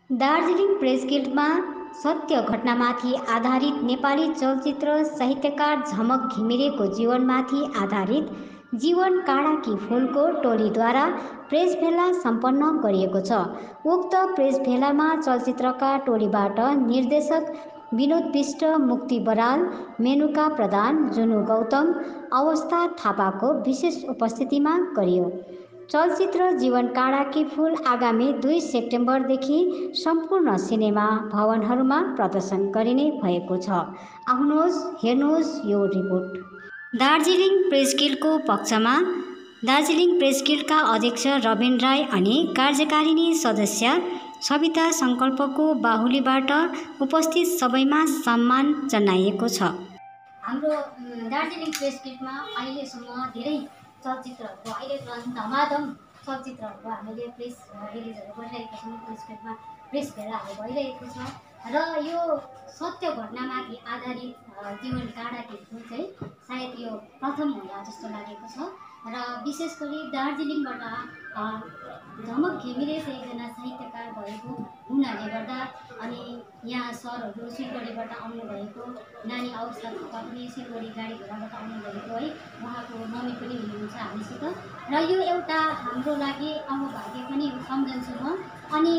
Darjeeling press गिल्डमा सत्य घटनामाथि आधारित नेपाली चलचित्र साहित्यकार झमक घिमिरेको जीवनमाथि आधारित जीवन काँडाकी फुलको टोलीद्वारा प्रेस भेला सम्पन्न गरिएको छ। उक्त प्रेस भेलामा चलचित्रका टोलीबाट निर्देशक विनोद बिष्ट, मुक्ति बराल, मेनुका प्रधान, जुनु गौतम, अवस्था थापाको विशेष उपस्थितिमा गरियो। चलचित्र जीवन काँडाकी फुल आगामी 2 सेप्टेम्बरदेखि सम्पूर्ण सिनेमा भवनहरूमा प्रदर्शन गरिने भएको छ। आउनुहोस् हेर्नुहोस् यो रिपोर्ट। दार्जिलिङ प्रेस गिल्डको पक्षमा दार्जिलिङ प्रेस गिल्डका अध्यक्ष रबिन राई अनि कार्यकारिणी सदस्य सविता सङ्कल्पको बाहुलीबाट उपस्थित सबैमा सम्मान जनाइएको छ। हाम्रो दार्जिलिङ प्रेस गिल्डमा अहिलेसम्म धेरै चलचित्रहरूको अहिले धमाधम चलचित्रहरूको हामीले प्रेस रिलिजहरू गरिरहेका छौँ। प्रेस गिल्डमा प्रेस भेलाहरू भइरहेको छ र यो सत्य घटनामाथि आधारित जीवन काँडाकी फुल चाहिँ सायद यो प्रथम होला जस्तो लागेको छ र विशेष गरी दार्जिलिङबाट झमक घिमिरे चाहिँ एकजना साहित्यकार भएको हुनाले गर्दा अनि यहाँ सरहरू सिलगढीबाट आउनुभएको, नानी अवस्था थापा पनि सिलगढी गाडी घोडाबाट आउनुभएको है, उहाँको मम्मी पनि हुनुहुन्छ हामीसित र यो एउटा हाम्रो लागि अहभाग्य पनि सम्झन्छु म। अनि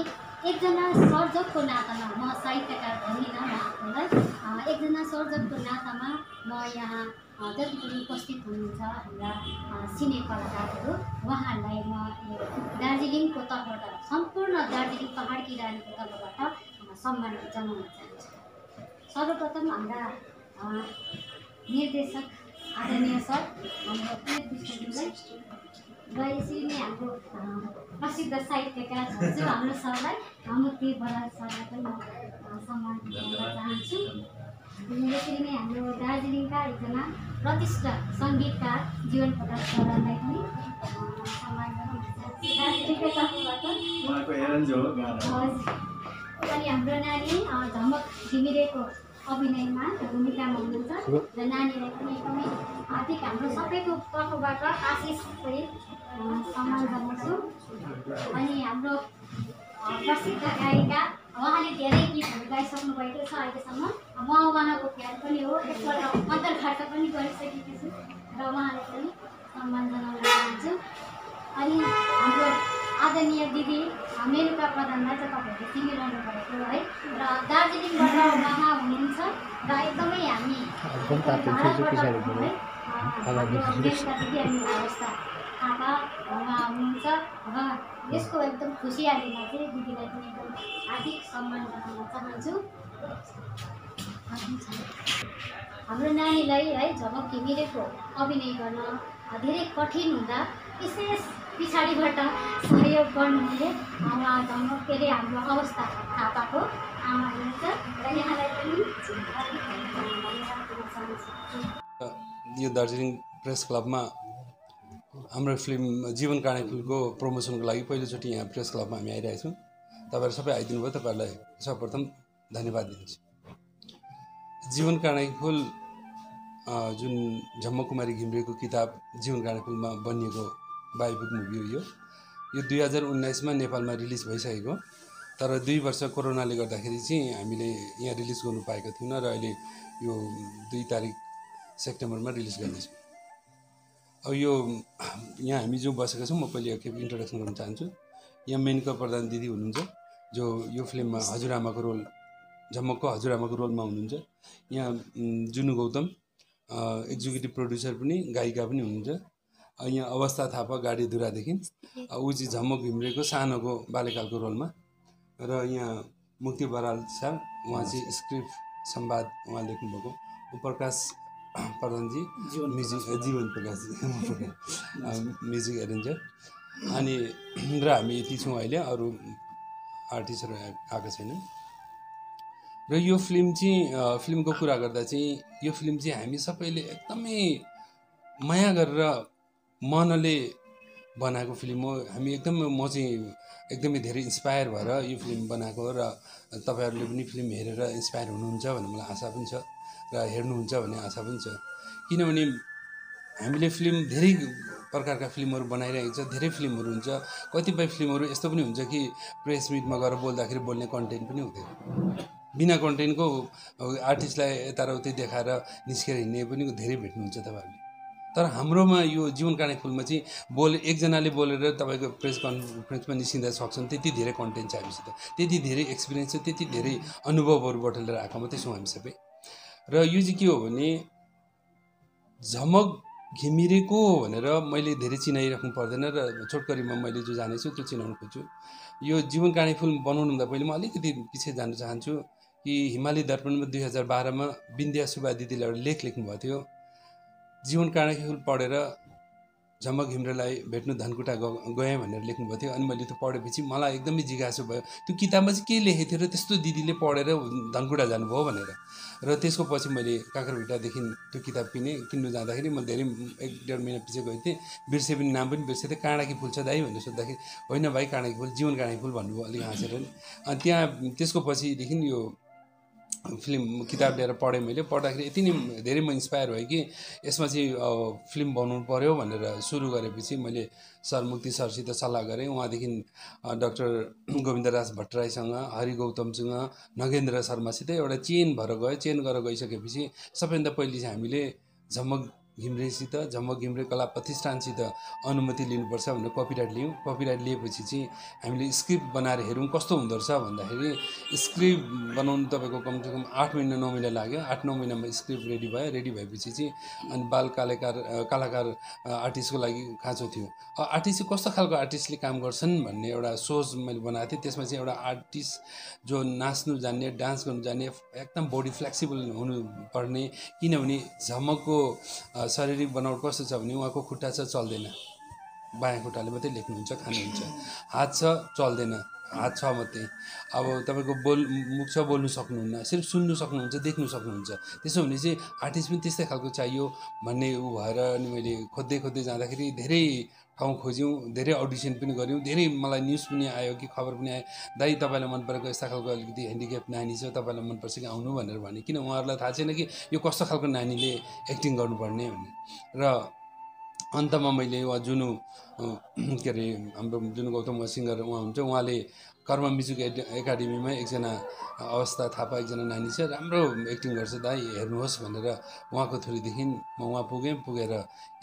एकजना सर्जकको नातामा म साहित्यकार भन्दिनँ म आफूलाई, एकजना सर्जकको नातामा म यहाँ जति पनि उपस्थित हुनुहुन्छ हाम्रा सिने कलाकारहरू उहाँहरूलाई म दार्जिलिङको तर्फबाट सम्पूर्ण दार्जिलिङ पहाडकी रानीको तर्फबाट सम्मान जनाउन चाहन्छु। सर्वप्रथम हाम्रा निर्देशक आदरणीय सर हाम्रो विष्णुलाई र यसरी नै हाम्रो प्रसिद्ध साहित्यकार हजुर हाम्रो सरलाई मुक्ति बराल सरलाई पनि म सम्मान गर्न चाहन्छु। यसरी नै हाम्रो दार्जिलिङका एकजना प्रतिष्ठित सङ्गीतकार जीवन प्रकाश सरलाई पनि सम्मान गर्न चाहन्छु दार्जिलिङकै तर्फबाट। अनि हाम्रो नानी झमक घिमिरेको अभिनयमा भूमिकामा हुनुहुन्छ र नानीलाई पनि एकदमै हार्दिक हाम्रो सबैको तर्फबाट आशिष सहित सम्मान जनाउँछु। अनि हाम्रो प्रसिद्ध गायिका उहाँले धेरै गीतहरू गाइसक्नु भएको छ अहिलेसम्म, म उहाँको फ्यान पनि हो, एकपल्ट अन्तर्घट पनि गरिसकेकी छु र उहाँलाई पनि सम्मान जनाउन चाहन्छु। अनि हाम्रो आदरणीय दिदी मेनुका प्रधानलाई चाहिँ तपाईँहरूले चिनिरहनु भएको है र दार्जिलिङबाट उहाँ हुनुहुन्छ र एकदमै हामी अवस्था थापा उहाँ हुनुहुन्छ र यसको एकदम खुसियालीमा चाहिँ दिदीलाई पनि एकदम हार्दिक सम्मान जनाउन चाहन्छु। हाम्रो नानीलाई है झमक घिमिरेको अभिनय गर्न धेरै कठिन हुँदा विशेष पछाडिबाट सहयोग गर्नुहुने उहाँ झमक के अरे हाम्रो अवस्था थापाको आमा हुनुहुन्छ र यहाँलाई पनि यो दार्जिलिङ प्रेस क्लबमा हाम्रो फिल्म जीवन काँडाकी फुलको प्रमोसनको लागि पहिलोचोटि यहाँ प्रेस क्लबमा हामी आइरहेको छौँ। तपाईँहरू सबै आइदिनु भयो, तपाईँहरूलाई सर्वप्रथम धन्यवाद दिन्छु। जीवन काँडाकी फुल जुन झमक कुमारी घिमिरेको किताब जीवन काँडाकी फुलमा बनिएको बायोपिक मुभी हो। यो 2019मा नेपालमा रिलिज भइसकेको, तर 2 वर्ष कोरोनाले गर्दाखेरि चाहिँ हामीले यहाँ रिलिज गर्नु पाएको थिएनौँ र अहिले यो 2 सेप्टेम्बरमा रिलिज गर्नेछौँ। अब यो यहाँ हामी जो बसेका छौँ, म पहिले एकखेप इन्ट्रोडक्सन गर्न चाहन्छु। यहाँ मेनुका प्रधान दिदी हुनुहुन्छ जो यो फिल्ममा हजुरआमाको रोल, झमकको हजुरआमाको रोलमा हुनुहुन्छ। यहाँ जुनु गौतम एक्जिक्युटिभ प्रोड्युसर पनि गायिका पनि हुनुहुन्छ। यहाँ अवस्था थापा गाडी धुरादेखि, ऊ चाहिँ झमक घिमिरेको सानोको बाल्यकालको रोलमा, र यहाँ मुक्ति बराल सर उहाँ चाहिँ स्क्रिप्ट संवाद उहाँ लेख्नुभएको, प्रकाश प्रधानजी जीवन प्रकाशजी म्युजिक एरेन्जर। अनि र हामी यति छौँ, अहिले अरू आर्टिस्टहरू आएको छैन। र यो फिल्म चाहिँ फिल्मको कुरा गर्दा चाहिँ यो फिल्म चाहिँ हामी सबैले एकदमै माया गरेर मनले बनाएको फिल्म हो। हामी एकदमै म चाहिँ एकदमै धेरै इन्सपायर भएर यो फिल्म बनाएको हो र तपाईँहरूले पनि फिल्म हेरेर इन्सपायर हुनुहुन्छ भन्ने मलाई आशा पनि छ र हेर्नुहुन्छ भन्ने आशा पनि छ। किनभने हामीले फिल्म धेरै प्रकारका फिल्महरू बनाइरहेको छ, धेरै फिल्महरू हुन्छ। कतिपय फिल्महरू यस्तो पनि हुन्छ कि प्रेस मिटमा गएर बोल्दाखेरि बोल्ने कन्टेन्ट पनि हुँदैन, बिना कन्टेन्टको आर्टिस्टलाई यता र उतै देखाएर निस्केर हिँड्ने पनि धेरै भेट्नुहुन्छ तपाईँहरूले। तर हाम्रोमा यो जीवन काँडे फुलमा चाहिँ एकजनाले बोलेर तपाईँको प्रेस कन्फरेन्समा निस्किँदा सक्छन्, त्यति धेरै कन्टेन्ट छ हामीसित, त्यति धेरै एक्सपिरियन्स छ, त्यति धेरै अनुभवहरूबाट लिएर आएको मात्रै छौँ हामी सबै। र यो चाहिँ के हो भने झमक घिमिरेको भनेर मैले धेरै चिनाइराख्नु पर्दैन र छोटकरीमा मैले जो जानेछु त्यो चिनाउनु खोज्छु। यो जीवन काँडे फिल्म बनाउनुभन्दा पहिले म अलिकति पछि जान चाहन्छु कि हिमालय दर्पणमा 2012मा बिन्द्या सुब्बा दिदीले एउटा लेख लेख्नुभएको थियो। जीवन काँडे फुल पढेर झमक घिमिरेलाई भेट्नु धनकुटा गएँ भनेर लेख्नुभएको थियो। अनि मैले त्यो पढेपछि मलाई एकदमै जिज्ञासु भयो, त्यो किताबमा चाहिँ के लेखेको थियो र त्यस्तो दिदीले पढेर धनकुटा जानुभयो भनेर। र त्यसको पछि मैले काँक्राभिट्टादेखि त्यो किताब किन्नु जाँदाखेरि म धेरै 1-1.5 महिना पछि गएको थिएँ, बिर्से पनि नाम पनि बिर्से थिएँ। काँडाकी फुल छ दाइ भनेर सोद्धाखेरि होइन भाइ काँडाकी फुल जीवन काँडाकी फुल भन्नुभयो अलिक हाँसेर नि। अनि त्यहाँ त्यसको पछिदेखि यो फिल्म किताब लिएर पढेँ। मैले पढ्दाखेरि यति नै धेरै म इन्सपायर भएँ कि यसमा चाहिँ फिल्म बनाउनु पर्यो भनेर सुरु गरेपछि मैले सर मुक्ति सरसित सल्लाह गरेँ। उहाँदेखि डाक्टर गोविन्दराज भट्टराईसँग, हरि गौतमसँग, नगेन्द्र शर्मासित एउटा चेन भएर गयो। चेन गरेर गइसकेपछि सबैभन्दा पहिले चाहिँ हामीले झमक घिमिरेसित, झमक घिमिरे कला प्रतिष्ठानसित अनुमति लिनुपर्छ भनेर कपिराइट लियौँ। कपिराइट लिएपछि चाहिँ हामीले स्क्रिप्ट बनाएर हेरौँ कस्तो हुँदो रहेछ भन्दाखेरि स्क्रिप्ट बनाउनु तपाईँको कमसेकम 8 महिना 9 महिना लाग्यो। 8-9 महिनामा स्क्रिप्ट रेडी भयो। रेडी भएपछि चाहिँ अनि बाल कलाकार आर्टिस्टको लागि खाँचो थियो। आर्टिस्ट कस्तो खालको आर्टिस्टले काम गर्छन् भन्ने एउटा सोच मैले बनाएको थिएँ। त्यसमा चाहिँ एउटा आर्टिस्ट जो नाच्नु जान्ने, डान्स गर्नु जान्ने, एकदम बडी फ्लेक्सिबल हुनुपर्ने। किनभने झमकको शारीरिक बनावट कस्तो छ भने उहाँको खुट्टा छ चल्दैन, बायाँ खुट्टाले मात्रै लेख्नुहुन्छ, खानुहुन्छ, हात छ चल्दैन, हात छ मात्रै। अब तपाईँको मुख छ बोल्नु सक्नुहुन्न, सिर्फ सुन्नु सक्नुहुन्छ, देख्नु सक्नुहुन्छ। त्यसो भने चाहिँ आर्टिस्ट पनि त्यस्तै खालको चाहियो भन्ने भएर अनि मैले खोज्दै जाँदाखेरि धेरै ठाउँ खोज्यौँ, धेरै अडिसन पनि गऱ्यौँ, धेरै मलाई न्युज पनि आयो कि खबर पनि आयो, दाइ तपाईँलाई मन परेको यस्ता खालको अलिकति ह्यान्डिक्याप नानी छ, तपाईँलाई मनपर्छ कि आउनु भनेर भने। किन उहाँहरूलाई थाहा छैन कि यो कस्तो खालको नानीले एक्टिङ गर्नुपर्ने भन्ने। र अन्तमा मैले उहाँ जुनु के अरे हाम्रो जुनु गौतम सिङ्गर उहाँ हुन्छ, उहाँले कर्म म्युजिक एकाडेमीमा एकजना अवस्था थापा एकजना नानी छ, राम्रो एक्टिङ गर्छ दाइ हेर्नुहोस् भनेर उहाँको थ्रुदेखि म उहाँ पुगेर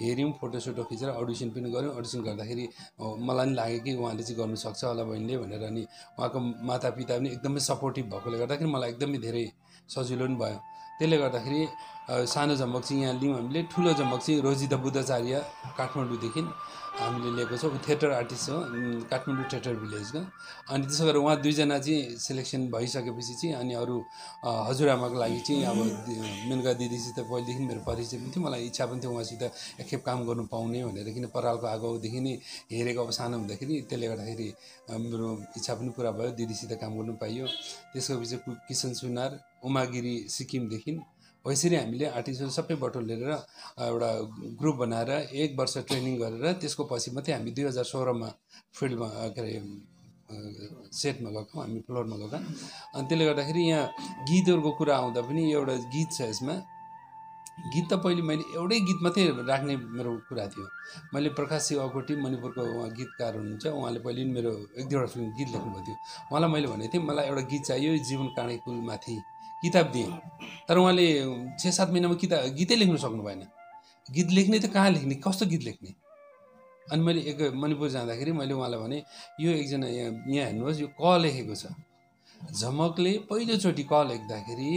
हेऱ्यौँ, फोटोसोटो खिचेर अडिसन पनि गऱ्यौँ। अडिसन गर्दाखेरि मलाई पनि लाग्यो कि उहाँले चाहिँ गर्नुसक्छ होला बहिनीले भनेर। अनि उहाँको मातापिता पनि एकदमै सपोर्टिभ भएकोले गर्दाखेरि मलाई एकदमै धेरै सजिलो पनि भयो। त्यसले गर्दाखेरि सानो झमक चाहिँ यहाँ लियौँ हामीले। ठुलो झमक चाहिँ रोजिता बुद्धाचार्य काठमाडौँदेखि हामीले लिएको छ। ऊ थिएटर आर्टिस्ट हो, काठमाडौँ थिएटर भिलेजको। अनि त्यसो गरेर उहाँ दुईजना चाहिँ सेलेक्सन भइसकेपछि चाहिँ अनि अरू हजुरआमाको लागि चाहिँ अब मेनका दिदीसित पहिलेदेखि मेरो परिचय पनि थियो, मलाई इच्छा पनि थियो उहाँसित एकखेप काम गर्नु पाउने भनेर। किन परालको आगोदेखि नै हेरेको अब सानो हुँदाखेरि, त्यसले गर्दाखेरि मेरो इच्छा पनि पुरा भयो, दिदीसित काम गर्नु पाइयो। त्यसको पछि किसन सुनार, उमागिरी सिक्किमदेखि हो। यसरी हामीले आर्टिस्टहरू सबै बटुलेर एउटा ग्रुप बनाएर 1 वर्ष ट्रेनिङ गरेर त्यसको पछि मात्रै हामी 2016मा फिल्डमा के अरे सेटमा गएको, हामी फ्लोरमा गएको। अनि त्यसले गर्दाखेरि यहाँ गीतहरूको कुरा आउँदा पनि एउटा गीत छ यसमा। गीत त पहिले मैले एउटै गीत मात्रै राख्ने मेरो कुरा थियो। मैले प्रकाश शिव अकोटी मणिपुरको उहाँ गीतकार हुनुहुन्छ, उहाँले पहिले पनि मेरो 1-2वटा फिल्म गीत लेख्नुभएको थियो। उहाँलाई मैले भनेको थिएँ मलाई एउटा गीत चाहियो जीवन काँडे फुलमाथि, किताब दिएँ। तर उहाँले 6-7 महिनामा गीतै लेख्नु सक्नु भएन। गीत लेख्ने त कहाँ लेख्ने, कस्तो गीत लेख्ने। अनि मैले मणिपुर जाँदाखेरि मैले उहाँलाई भने यो एकजना यहाँ हेर्नुहोस् यो क लेखेको छ। झमकले पहिलोचोटि क लेख्दाखेरि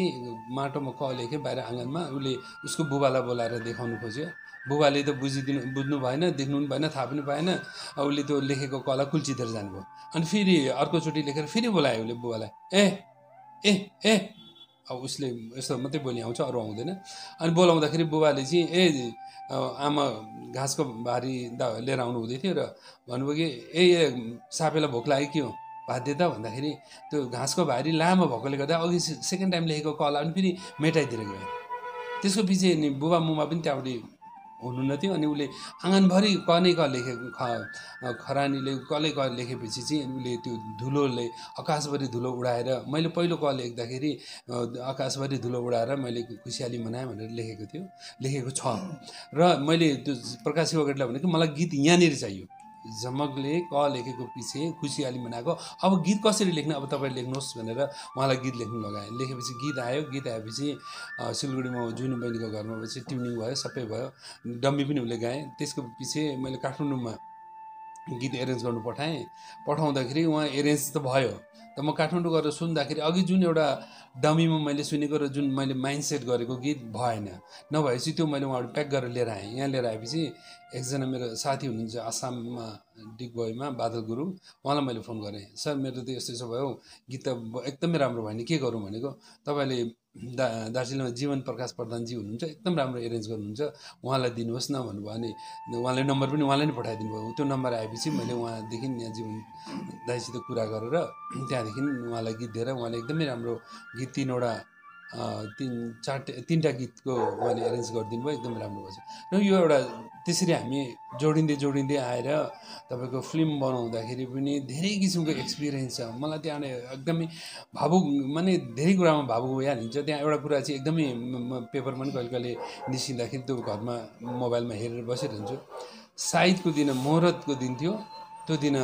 माटोमा क लेखे बाहिर आँगनमा, उसले उसको बुबालाई बोलाएर देखाउनु खोज्यो। बुबाले त बुझ्नु भएन, देख्नु पनि भएन, थाहा पनि पाएन। उसले त्यो लेखेको कला कुल्चितेर जानुभयो। अनि फेरि अर्कोचोटि लेखेर फेरि बोलायो उसले बुबालाई, ए ए ए अब उसले यस्तो मात्रै बोली आउँछ, अरू आउँदैन। अनि बोलाउँदाखेरि बुबाले चाहिँ आमा घाँसको भारी लिएर आउनु हुँदै थियो र भन्नुभयो कि ए सापेलाई भोक लाग्यो के हो भात दे त भन्दाखेरि त्यो घाँसको भारी लामो भएकोले गर्दा अघि सेकेन्ड टाइम लेखेको कला पनि फेरि मेटाइदिएर गयो। त्यसको पछि नि बुबा मुमा पनि त्यहाँबाट हुनुहुन्न थियो। अनि उसले आँगनभरि कनै क लेखेको खरानीले कले क लेखेपछि चाहिँ उसले त्यो धुलोले आकाशभरि धुलो उडाएर मैले पहिलो क लेख्दाखेरि आकाशभरि धुलो उडाएर मैले खुसियाली मनाएँ भनेर लेखेको छ। र मैले त्यो प्रकाश शिवकोटीलाई भनेको मलाई गीत यहाँनिर चाहियो, झमकले क लेखेको पछि खुसियाली मनाएको, अब गीत कसरी लेख्ने, अब तपाईँ लेख्नुहोस् भनेर उहाँलाई गीत लेख्नु लगाएँ। लेखेपछि गीत आयो। गीत आएपछि सिलगढीमा जुन बहिनीको घरमा पछि ट्युनिङ भयो, सबै भयो, डम्मी पनि उसले गाएँ। त्यसको पछि मैले काठमाडौँमा गीत एरेन्ज गर्नु पठाउँदाखेरि उहाँ एरेन्ज त भयो, त म काठमाडौँ गएर सुन्दाखेरि अघि जुन एउटा डमीमा मैले सुनेको र जुन मैले माइन्ड सेट गरेको गीत भएन। नभएपछि त्यो मैले उहाँबाट प्याक गरेर लिएर आएँ। यहाँ लिएर आएपछि एकजना मेरो साथी हुनुहुन्छ आसाममा, डिगबोईमा, बादल गुरुङ, उहाँलाई मैले फोन गरेँ, सर मेरो त यस्तो यस्तो भयो, गीत त एकदमै राम्रो भयो नि, के गरौँ भनेको। तपाईँले दार्जिलिङमा जीवन प्रकाश प्रधानजी हुनुहुन्छ, एकदम राम्रो एरेन्ज गर्नुहुन्छ, उहाँलाई दिनुहोस् न भन्नुभयो। अनि उहाँले नम्बर पनि उहाँले नै पठाइदिनु भयो। त्यो नम्बर आएपछि मैले उहाँदेखि यहाँ जीवन दाइसित कुरा गरेर त्यहाँदेखि उहाँलाई गीत दिएर उहाँले एकदमै राम्रो गीत तिनवटा गीतको उहाँले एरेन्ज गरिदिनु भयो, एकदमै राम्रो भएछ। र यो एउटा त्यसरी हामी जोडिँदै आएर तपाईँको फिल्म बनाउँदाखेरि पनि धेरै किसिमको एक्सपिरियन्स छ मलाई। त्यहाँ एकदमै भावुक, माने धेरै कुरामा भावुक भइहालिन्छ। त्यहाँ एउटा कुरा चाहिँ एकदमै पेपरमा पनि कहिले कहिले निस्किँदाखेरि त्यो घरमा मोबाइलमा हेरेर बसिरहन्छु। साइदको दिन, मुहुर्तको दिन थियो, त्यो दिन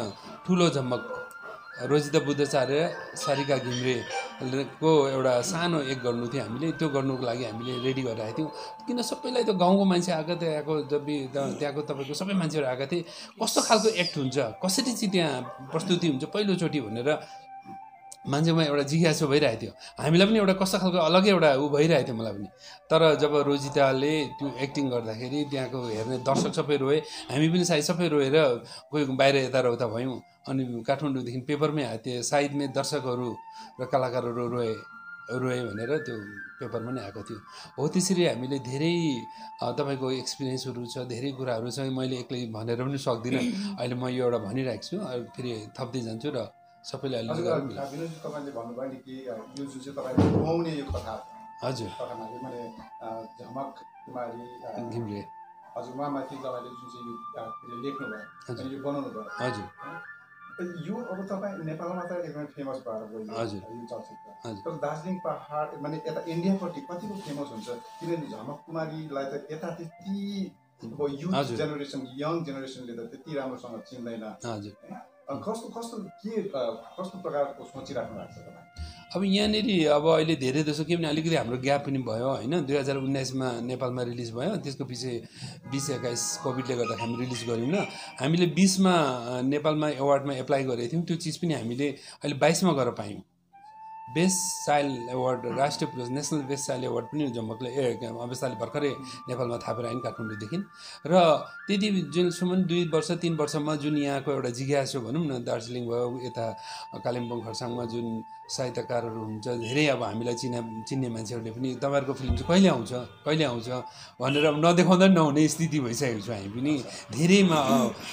ठुलो झमक रोजिता बुद्धचार्य, सारिका घिम्रेको एउटा सानो एक गर्नु थियो हामीले। त्यो गर्नुको लागि हामीले रेडी गरेर आएको थियौँ। किन सबैलाई त गाउँको मान्छे त्यहाँको त्यहाँको तपाईँको सबै मान्छेहरू आएका थिए, कस्तो खालको एक्ट हुन्छ, कसरी चाहिँ त्यहाँ प्रस्तुति हुन्छ पहिलोचोटि भनेर मान्छेमा एउटा जिज्ञासा भइरहेको थियो। हामीलाई पनि एउटा कस्तो खालको अलग्गै एउटा भइरहेको थियो मलाई पनि। तर जब रोजिताले त्यो एक्टिङ गर्दाखेरि त्यहाँको हेर्ने दर्शक सबै रोए, हामी पनि सायद सबै रोएर कोही बाहिर यताउता भयौँ। अनि काठमाडौँदेखि पेपरमै आयो, त्यो साइडमै दर्शकहरू र कलाकारहरू रोए भनेर त्यो पेपरमा नै आएको थियो। हो त्यसरी हामीले धेरै तपाईँको एक्सपिरियन्सहरू छ, धेरै कुराहरू छ। मैले एक्लै भनेर पनि सक्दिनँ। अहिले म यो एउटा भनिरहेको छु, फेरि थप्दै जान्छु र सबैले अहिले विनोदजी तपाईँले भन्नुभयो नि कि यो जुन चाहिँ तपाईँले गुमाउने यो कथा, हजुर कथामा मैले झमक कुमारी घिम्रे हजुर उहाँमाथि तपाईँले जुन चाहिँ यो लेख्नुभयो, यो बनाउनु भयो, हजुर यो अब तपाईँ नेपालमा त एकदमै फेमस भएर गयो हजुर यो चलचित्र। हजुर तर दार्जिलिङ पहाड माने यता इन्डियापट्टि कतिको फेमस हुन्छ, किनभने झमक कुमारीलाई त यता त्यति अब युथ जेनेरेसन, यङ जेनेरेसनले त त्यति राम्रोसँग चिन्दैन। हजुर कस्तो प्रकारको सोचिराख्नु भएको छ तपाईँ? अब यहाँनिर अब अहिले धेरै जसो के भने अलिकति हाम्रो ग्याप पनि भयो होइन। 2019मा नेपालमा रिलिज भयो, त्यसको पछि 2021 कोभिडले गर्दा हामी रिलिज गऱ्यौँ न। हामीले 20मा नेपालमा एवार्डमा एप्लाई गरेको थियौँ, त्यो चिज पनि हामीले अहिले 22मा गएर पायौँ। बेस्ट चाइल्ड एवार्ड, राष्ट्रिय पुरस्कार, नेसनल बेस्ट चाइल्ड एवार्ड पनि झमकले अवस्थाले भर्खरै नेपालमा थापेर आइन् काठमाडौँदेखि। र त्यति जुनसम्म 2 वर्ष 3 वर्षमा जुन यहाँको एउटा जिज्ञासा भनौँ न, दार्जिलिङ भयो, यता कालिम्पोङ खरसाङमा जुन साहित्यकारहरू हुन्छ धेरै, अब हामीलाई चिन्ने मान्छेहरूले पनि तपाईँहरूको फिल्म चाहिँ कहिले आउँछ भनेर अब नदेखाउँदा नहुने स्थिति भइसकेको छ। हामी पनि धेरैमा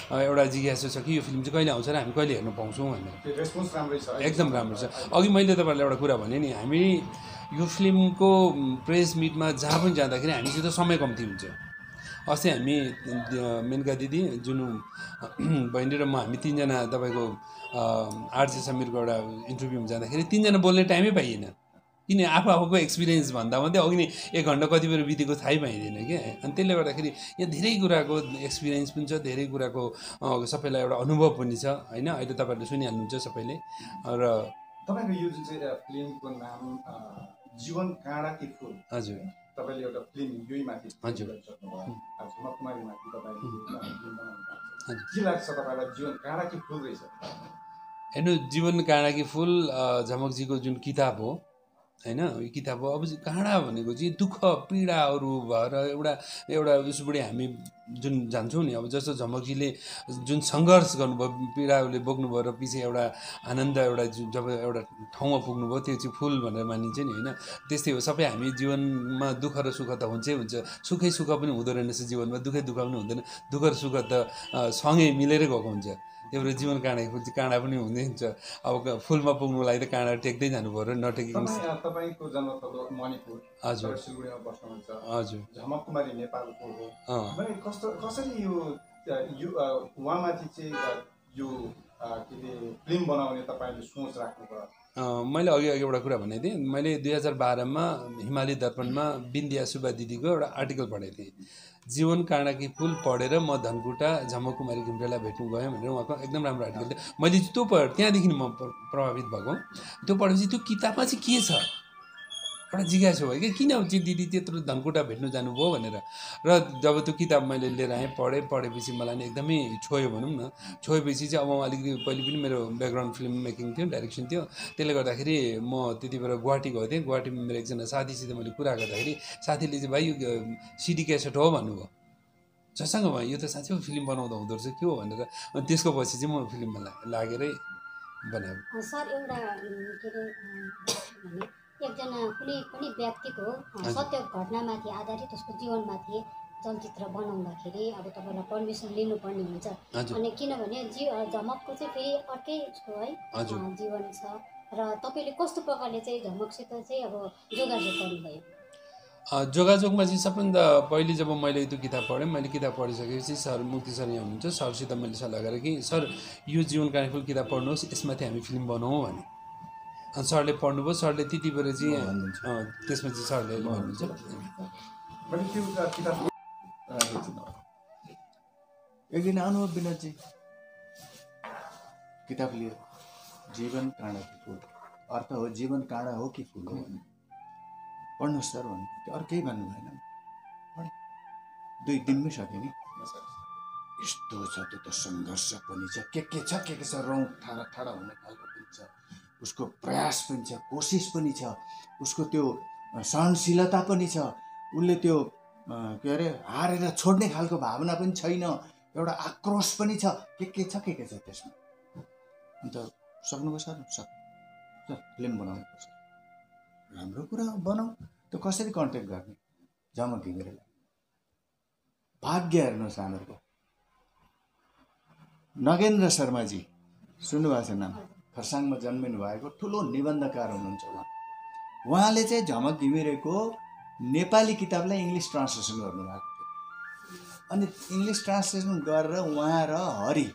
एउटा जिज्ञासा छ कि यो फिल्म चाहिँ कहिले आउँछ र हामी कहिले हेर्न पाउँछौँ भनेर। रेस्पोन्स राम्रै छ, एकदम राम्रो छ। अघि मैले तपाईँलाई एउटा कुरा भने नि, हामी यो फिल्मको प्रेस मिटमा जहाँ पनि जाँदाखेरि हामीसित समय कम्ती हुन्छ। अस्ति हामी मेनका दिदी, जुनु बहिनी र म, हामी 3 जना तपाईँको आरजे समीरको एउटा इन्टरभ्यूमा जाँदाखेरि 3 जना बोल्ने टाइमै पाइएन। किन आफूको एक्सपिरियन्स भन्दा अघि नै 1 घन्टा कति बेर बितेको थाहै पाइँदैन क्या। अनि त्यसले गर्दाखेरि यहाँ धेरै कुराको एक्सपिरियन्स पनि छ, धेरै कुराको सबैलाई एउटा अनुभव पनि छ होइन। अहिले तपाईँहरूले सुनिहाल्नुहुन्छ सबैले। र तपाईँको यो जुन चाहिँ फिल्मको नाम जीवन काँडा कि फुल, हजुर तपाईँले एउटा फिल्म यही माथि हजुर झमक कुमारीमाथि तपाईँले फिल्म बनाउनु भएको छ, के लाग्छ तपाईँलाई जीवन काँडा कि फुल रहेछ? हेर्नु, जीवन काँडा कि फुल झमकजीको जुन किताब हो होइन, यो किताब हो। अब काँडा भनेको चाहिँ दुःख पीडाहरू भएर एउटा उसबाट हामी जुन जान्छौँ नि। अब जस्तो झमकजीले जुन सङ्घर्ष गर्नुभयो, पीडाले बोक्नुभयो र पछि एउटा आनन्द, एउटा जब एउटा ठाउँमा पुग्नुभयो, त्यो चाहिँ फुल भनेर मानिन्छ नि होइन। त्यस्तै हो, सबै हामी जीवनमा दुःख र सुख त हुन्छै हुन्छ। सुखै सुख पनि हुँदो रहेनछ जीवनमा, दुःखै दुःख पनि हुँदैन। दुःख र सुख त सँगै मिलेरै गएको हुन्छ। एउटा जीवन काँडा पनि हुँदै हुन्छ। अब फुलमा पुग्नुको लागि त काँडा टेक्दै जानु पर्यो, नटेकिकन। तपाईँको जन्मस्थल मणिपुर, हजुर सिलगढीमा बस्नुहुन्छ, हजुर झमक कुमारी नेपालको हो, भने कसरी यो उहाँमाथि चाहिँ यो के अरे फिल्म बनाउने तपाईँले सोच राख्नुभयो? मैले अघि एउटा कुरा भनेको थिएँ। मैले 2012मा हिमालय दर्पणमा बिन्दिया सुब्बा दिदीको एउटा आर्टिकल पढेको थिएँ। जीवन काँडाकी फुल पढेर म धनकुटा झमक कुमारी घिमिरेलाई भेट्नु गएँ भनेर उहाँको एकदम राम्रो आर्टिकल थियो। मैले त्यो त्यहाँदेखि म प्रभावित भएको। त्यो पढेपछि त्यो किताबमा चाहिँ के छ एउटा जिज्ञासा भयो कि किन चाहिँ दिदी त्यत्रो धनकुटा भेट्नु जानुभयो भनेर। र जब त्यो किताब मैले लिएर आएँ, पढेपछि मलाई नि एकदमै छोयो भनौँ न। छोएपछि चाहिँ अब अलिकति पहिले पनि मेरो ब्याकग्राउन्ड फिल्म मेकिङ थियो, डाइरेक्सन थियो। त्यसले गर्दाखेरि म त्यति बेला गुवाहाटी गएको थिएँ। गुवाहाटीमा मेरो एकजना साथीसित मैले कुरा गर्दाखेरि साथीले चाहिँ भाइ यो सिडी क्यासेट हो भन्नुभयो। जसँग भयो यो त साँच्चै फिल्म बनाउँदा हुँदो रहेछ के हो भनेर। अनि त्यसको पछि चाहिँ म फिल्ममा लागेरै बनाएँ। सर एउटा के अरे एकजना कुनै पनि व्यक्तिको सत्य घटनामाथि आधारित उसको जीवनमाथि चलचित्र बनाउँदाखेरि अब तपाईँलाई पर्मिसन लिनुपर्ने हुन्छ। अनि किनभने झमकको चाहिँ फेरि अर्कै उसको है जीवन छ र तपाईँले कस्तो प्रकारले चाहिँ झमकसित चाहिँ अब जोगाजोग गर्नुभयो? जोगाजोगमा चाहिँ सबभन्दा पहिले जब मैले त्यो किताब पढेँ, मैले किताब पढिसकेपछि सर मुक्ति सर यहाँ हुनुहुन्छ, सरसित मैले सल्लाह गरेँ कि सर यो जीवन काँडाको किताब पढ्नुहोस्, यसमाथि हामी फिल्म बनाऊँ भने। अनि सरले पढ्नुभयो। सरले त्यति बेला चाहिँ त्यसमा चाहिँ सरले भन्नुहुन्छ एक दिन आउनु विनोदजी किताब लियो, जीवन काँडा कि फुल, अर्थ हो जीवन काँडा हो कि फुल हो भने पढ्नुहोस् सर भन्नु। अरू केही भन्नु भएन, 2 दिनमै सक्यो नि। यस्तो छ त्यो त सङ्घर्ष पनि छ, के छ रौँ ठाडा हुने खालको पनि छ, उसको प्रयास पनि छ, कोसिस पनि छ, उसको त्यो सहनशीलता पनि छ, उसले त्यो के अरे हारेर छोड्ने खालको भावना पनि छैन, एउटा आक्रोश पनि छ, के छ त्यसमा। अन्त सक्नुभयो सर? फिल्म बनाउनु पर्छ। राम्रो कुरा बनाऊ। त कसरी कन्ट्याक्ट गर्ने? झमक घिमिरेलाई। भाग्य हेर्नुहोस् हामीहरूको नगेन्द्र शर्माजी, सुन्नुभएको छ नाम? खरसाङमा जन्मिनु भएको ठुलो निबन्धकार हुनुहुन्छ उहाँले चाहिँ झमक घिमिरेको नेपाली किताबलाई इङ्ग्लिस ट्रान्सलेसन गर्नुभएको थियो। अनि इङ्ग्लिस ट्रान्सलेसन गरेर उहाँ र हरि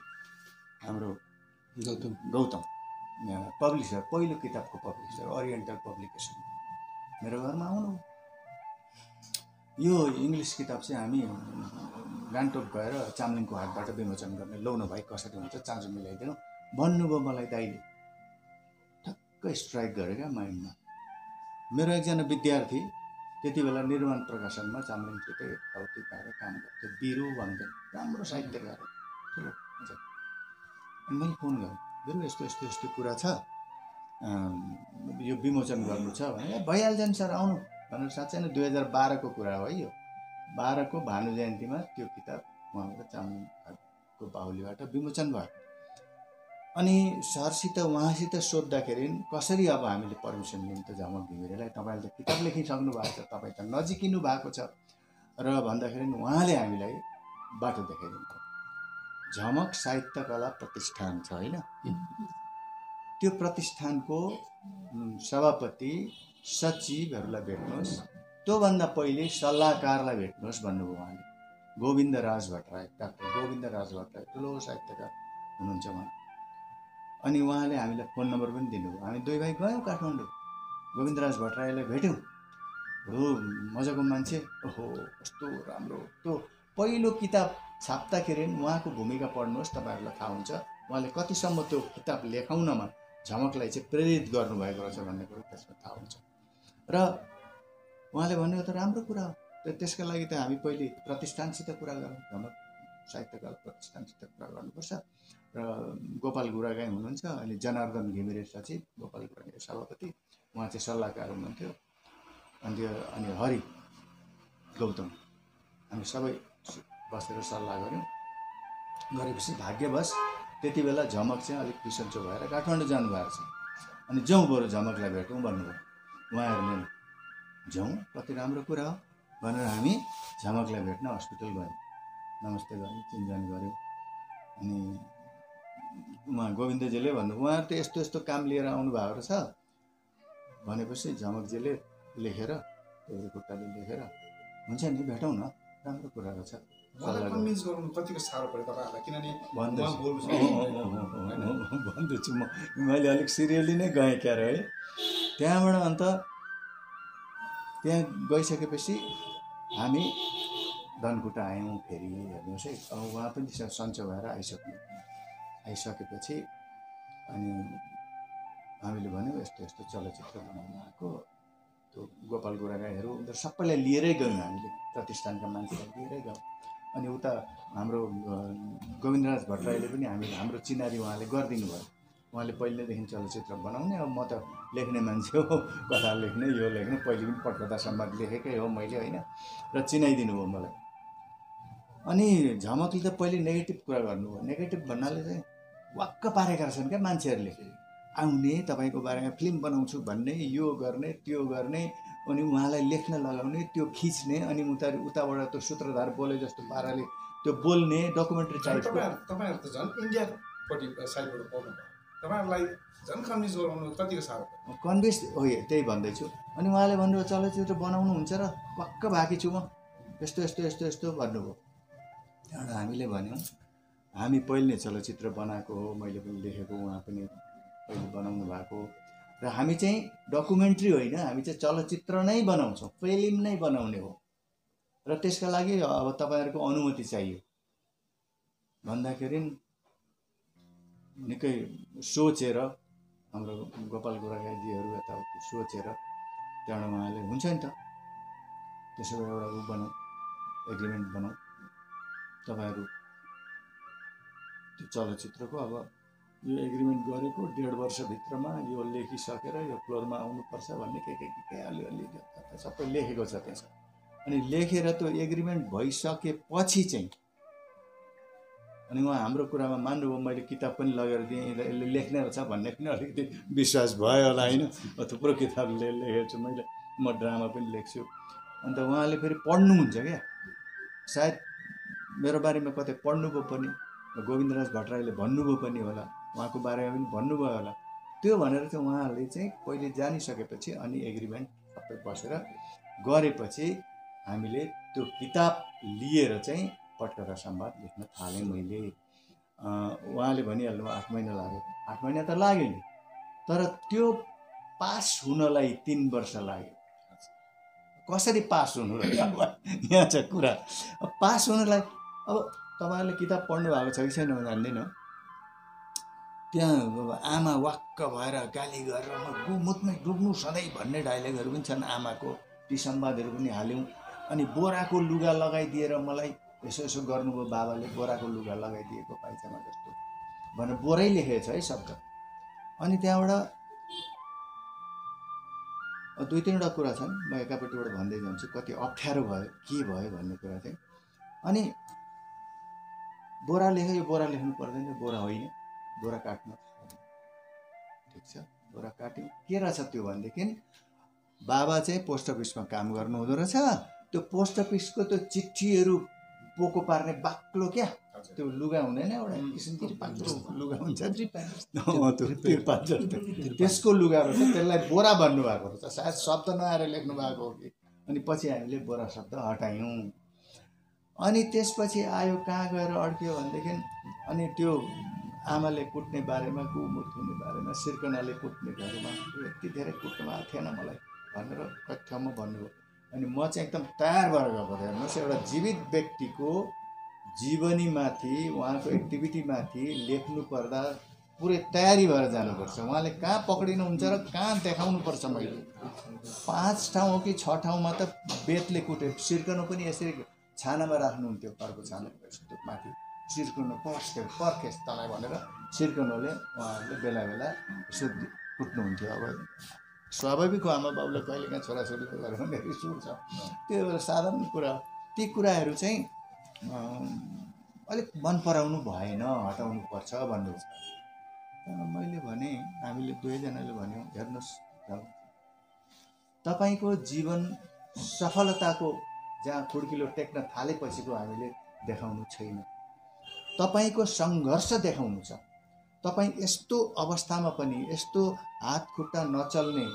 हाम्रो गौतम पब्लिसर, पहिलो किताबको पब्लिसर ओरिएन्टल पब्लिकेसन मेरो घरमा आउनु। यो इङ्ग्लिस किताब चाहिँ हामी गान्तोक गएर चामलिङको हातबाट विमोचन गर्ने, लौन भाइ कसरी हुन्छ चाँजो मिलाइदिनु भन्नुभयो मलाई दाइले। ठक्कै स्ट्राइक गरे क्या माइन्डमा। मेरो एकजना विद्यार्थी त्यति बेला निर्माण प्रकाशनमा चामलिङसितै यताउति पाएर काम गर्थ्यो, बिरु भन्थ्यो, राम्रो साहित्यकार ठुलो। मैले फोन गरेँ, बिरु यस्तो कुरा छ, यो विमोचन गर्नु छ भने भइहाल्छ नि सर आउनु भनेर। साँच्चै नै 2012को कुरा हो यो। 12को भानु जयन्तीमा त्यो किताब उहाँको चामलिङको बाहुलीबाट विमोचन भयो। अनि सरसित उहाँसित सोद्धाखेरि कसरी अब हामीले पर्मिसन लिनु त झमक घिमिरेलाई, तपाईँले त किताब लेखिसक्नु भएको छ, तपाईँ त नजिकिनु भएको छ र भन्दाखेरि उहाँले हामीलाई बाटो देखाइदिनु। झमक साहित्य कला प्रतिष्ठान छ होइन, त्यो प्रतिष्ठानको सभापति सचिवहरूलाई भेट्नुहोस्, त्योभन्दा पहिले सल्लाहकारलाई भेट्नुहोस् भन्नुभयो उहाँले। गोविन्द राज भट्टराई, डाक्टर गोविन्द राज भट्टराई ठुलो साहित्यकार हुनुहुन्छ उहाँ। अनि उहाँले हामीलाई फोन नम्बर पनि दिनुभयो। हामी 2 भाइ गयौँ काठमाडौँ, गोविन्दराज भट्टराईलाई भेट्यौँ। बडो मजाको मान्छे, ओहो कस्तो राम्रो। त्यो पहिलो किताब छाप्दाखेरि उहाँको भूमिका पढ्नुहोस्, तपाईँहरूलाई थाहा हुन्छ उहाँले कतिसम्म त्यो किताब लेखाउनमा झमकलाई चाहिँ प्रेरित गर्नुभएको रहेछ भन्ने कुरो त्यसमा थाहा हुन्छ। र उहाँले भनेको त राम्रो कुरा हो। त्यसका लागि त हामी पहिले प्रतिष्ठानसित कुरा गरौँ, झमक साहित्यकार प्रतिष्ठानसित कुरा गर्नुपर्छ। र गोपाल गुरागाई हुनुहुन्छ, अनि जनार्दन घिमिरे सचिव, गोपाल गुरागाई सभापति, उहाँ चाहिँ सल्लाहकार हुनुहुन्थ्यो। अनि हरि गौतम, हामी सबै बसेर सल्लाह गऱ्यौँ। गरेपछि भाग्यवश त्यति बेला झमक चाहिँ अलिक बिसन्चो भएर काठमाडौँ जानुभएको छ। अनि जाउँ बरु झमकलाई भेटौँ भन्नुभयो उहाँहरूले। जाउँ, कति राम्रो कुरा हो भनेर हामी झमकलाई भेट्न हस्पिटल गयौँ। नमस्ते गऱ्यौँ, चिन्जान गऱ्यौँ। अनि उहाँ गोविन्दजीले भन्नु उहाँहरू त यस्तो यस्तो काम लिएर आउनु भएको रहेछ भनेपछि झमकजीले लेखेर एउटा खुट्टाले लेखेर हुन्छ नि भेटौँ न राम्रो कुरा रहेछ कन्भिन्स गर्नु कतिको साह्रो पर्यो तपाईँहरूलाई किनभने भन्दैछु मैले अलिक सिरियली नै गएँ क्यारे है त्यहाँबाट अन्त त्यहाँ गइसकेपछि हामी धनकुटा आयौँ फेरि हेर्नुहोस् है अब उहाँ पनि सन्चो भएर आइसकेपछि अनि हामीले भन्यौँ यस्तो यस्तो चलचित्र बनाउनु आएको त्यो गोपाल गुरागाईहरू उनीहरू सबैलाई लिएरै गयौँ हामीले प्रतिष्ठानका मान्छेलाई लिएरै गयौँ अनि उता हाम्रो गोविन्दराज भट्टराईले पनि हाम्रो चिनारी उहाँले गरिदिनु भयो उहाँले पहिलेदेखि चलचित्र बनाउने अब म त लेख्ने मान्छे हो कथा लेख्ने यो लेख्ने पहिले पनि पटकथा सम्वाद लेखेकै हो मैले होइन र चिनाइदिनु भयो मलाई अनि झमकले त पहिले नेगेटिभ कुरा गर्नुभयो नेगेटिभ भन्नाले चाहिँ वाक्क पारेका रहेछन् क्या मान्छेहरूले आउने तपाईँको बारेमा फिल्म बनाउँछु भन्ने यो गर्ने त्यो गर्ने अनि उहाँलाई लेख्न लगाउने त्यो खिच्ने अनि उताबाट त्यो सूत्रधार बोले जस्तो पाराले त्यो बोल्ने डकुमेन्ट्री टाइपको तपाईँहरू त झन् इन्डियापट्टि साइडबाट पढ्नु भयो तपाईँहरूलाई झन् कन्भिन्स गराउनु कतिको साह्रो कन्भिन्स हो त्यही भन्दैछु अनि उहाँले भन्नुभयो चलचित्र बनाउनुहुन्छ र वाक्क बाँकी छु म यस्तो यस्तो यस्तो यस्तो भन्नुभयो त्यहाँबाट हामीले भन्यौँ हामी पहिले चलचित्र बनाएको हो मैले पनि लेखेको उहाँ पनि पहिले बनाउनु भएको र हामी चाहिँ डकुमेन्ट्री होइन हामी चाहिँ चलचित्र नै बनाउँछौँ फिल्म नै बनाउने हो र त्यसका लागि अब तपाईँहरूको अनुमति चाहियो भन्दाखेरि निकै सोचेर हाम्रो गोपाल गुरागाईजीहरू यताउति सोचेर त्यहाँबाट उहाँले हुन्छ नि त त्यसो भए एउटा ऊ बनाऊ एग्रिमेन्ट बनाऊ तपाईँहरू त्यो चलचित्रको अब यो एग्रिमेन्ट गरेको 1.5 वर्षभित्रमा यो लेखिसकेर यो फ्लोरमा आउनुपर्छ भन्ने के अलिअलि सबै लेखेको छ त्यसमा अनि लेखेर त्यो एग्रिमेन्ट भइसकेपछि चाहिँ अनि उहाँ हाम्रो कुरामा मान्नुभयो मैले किताब पनि लगेर दिएँ यसले लेख्ने रहेछ भन्ने पनि अलिकति विश्वास भयो होला होइन थुप्रो किताब लेखेको छु मैले म ड्रामा पनि लेख्छु अन्त उहाँले फेरि पढ्नुहुन्छ क्या सायद मेरो बारेमा कतै पढ्नुभयो पनि गोविन्दराज भट्टराईले भन्नुभयो पनि होला उहाँको बारेमा पनि भन्नुभयो होला त्यो भनेर चाहिँ उहाँहरूले चाहिँ पहिले जानिसकेपछि अनि एग्रिमेन्ट सबै बसेर गरेपछि हामीले त्यो किताब लिएर चाहिँ पटकथा सम्वाद लेख्न थालेँ मैले उहाँले भनिहाल्नु 8 महिना लाग्यो 8 महिना त लाग्यो नि तर त्यो पास हुनलाई 3 वर्ष लाग्यो कसरी पास हुनु र यहाँ छ कुरा पास हुनलाई अब तपाईँहरूले किताब पढ्नु भएको छ कि छैन जान्दिनँ त्यहाँ आमा वाक्क भएर गाली गरेर म गुमुतमै डुब्नु सधैँ भन्ने डायलगहरू पनि छन् आमाको ती सम्वादहरू पनि हाल्यौँ अनि बोराको लुगा लगाइदिएर मलाई यसो यसो गर्नुभयो बाबाले बोराको लुगा लगाइदिएको पाइजामा जस्तो भनेर बोरै लेखेको छ है शब्द अनि त्यहाँबाट 2-3वटा कुरा छन् म एकापट्टिबाट भन्दै जान्छु कति अप्ठ्यारो भयो के भयो भन्ने कुरा चाहिँ अनि बोरा लेख्यो यो बोरा लेख्नु पर्दैन बोरा होइन बोरा काट्नु ठिक छ बोरा काट्यौँ के रहेछ त्यो भनेदेखि बाबा चाहिँ पोस्ट अफिसमा काम गर्नु हुँदो रहेछ त्यो पोस्ट अफिसको त्यो चिठीहरू पोको पार्ने बाक्लो क्या त्यो लुगा हुँदैन एउटा किसिमको बाक्लो लुगा हुन्छ त्यसको लुगा रहेछ त्यसलाई बोरा भन्नुभएको रहेछ सायद शब्द नआएर लेख्नु भएको हो कि अनि पछि हामीले बोरा शब्द हटायौँ अनि त्यसपछि आयो कहाँ गएर अड्क्यो भनेदेखि अनि त्यो आमाले कुट्ने बारेमा गुमुत हुने बारेमा सिर्कनाले कुट्ने बारेमा यति धेरै कुट्नु भएको थिएन मलाई भनेर कति ठाउँमा भन्नुभयो अनि म चाहिँ एकदम तयार भएर गएको थिएँ हेर्नुहोस् एउटा जीवित व्यक्तिको जीवनीमाथि उहाँको एक्टिभिटीमाथि लेख्नु पर्दा पुरै तयारी भएर जानुपर्छ उहाँले कहाँ पक्रिनुहुन्छ र कहाँ देखाउनुपर्छ मैले 5 ठाउँ हो कि 6 ठाउँमा त बेतले कुटे सिर्कनु पनि यसरी छानामा राख्नुहुन्थ्यो अर्को छाना माथि सिर्कनु पर्खेस तँलाई भनेर सिर्कनुले उहाँहरूले बेला बेला यसो कुट्नुहुन्थ्यो अब स्वाभाविक हो आमा बाबुले कहिलेकाहीँ छोराछोरीको घरमा रिस उठ्छ त्यो एउटा साधारण कुरा ती कुराहरू चाहिँ अलिक मन पराउनु भएन हटाउनु पर्छ भन्नुहुन्छ मैले भने हामीले 2 जनाले भन्यौँ हेर्नुहोस् तपाईँको जीवन सफलताको जहाँ खुड्किलो टेक्न थालेपछिको हामीले देखाउनु छैन तपाईँको सङ्घर्ष देखाउनु छ तपाईँ यस्तो अवस्थामा पनि यस्तो हात खुट्टा नचल्ने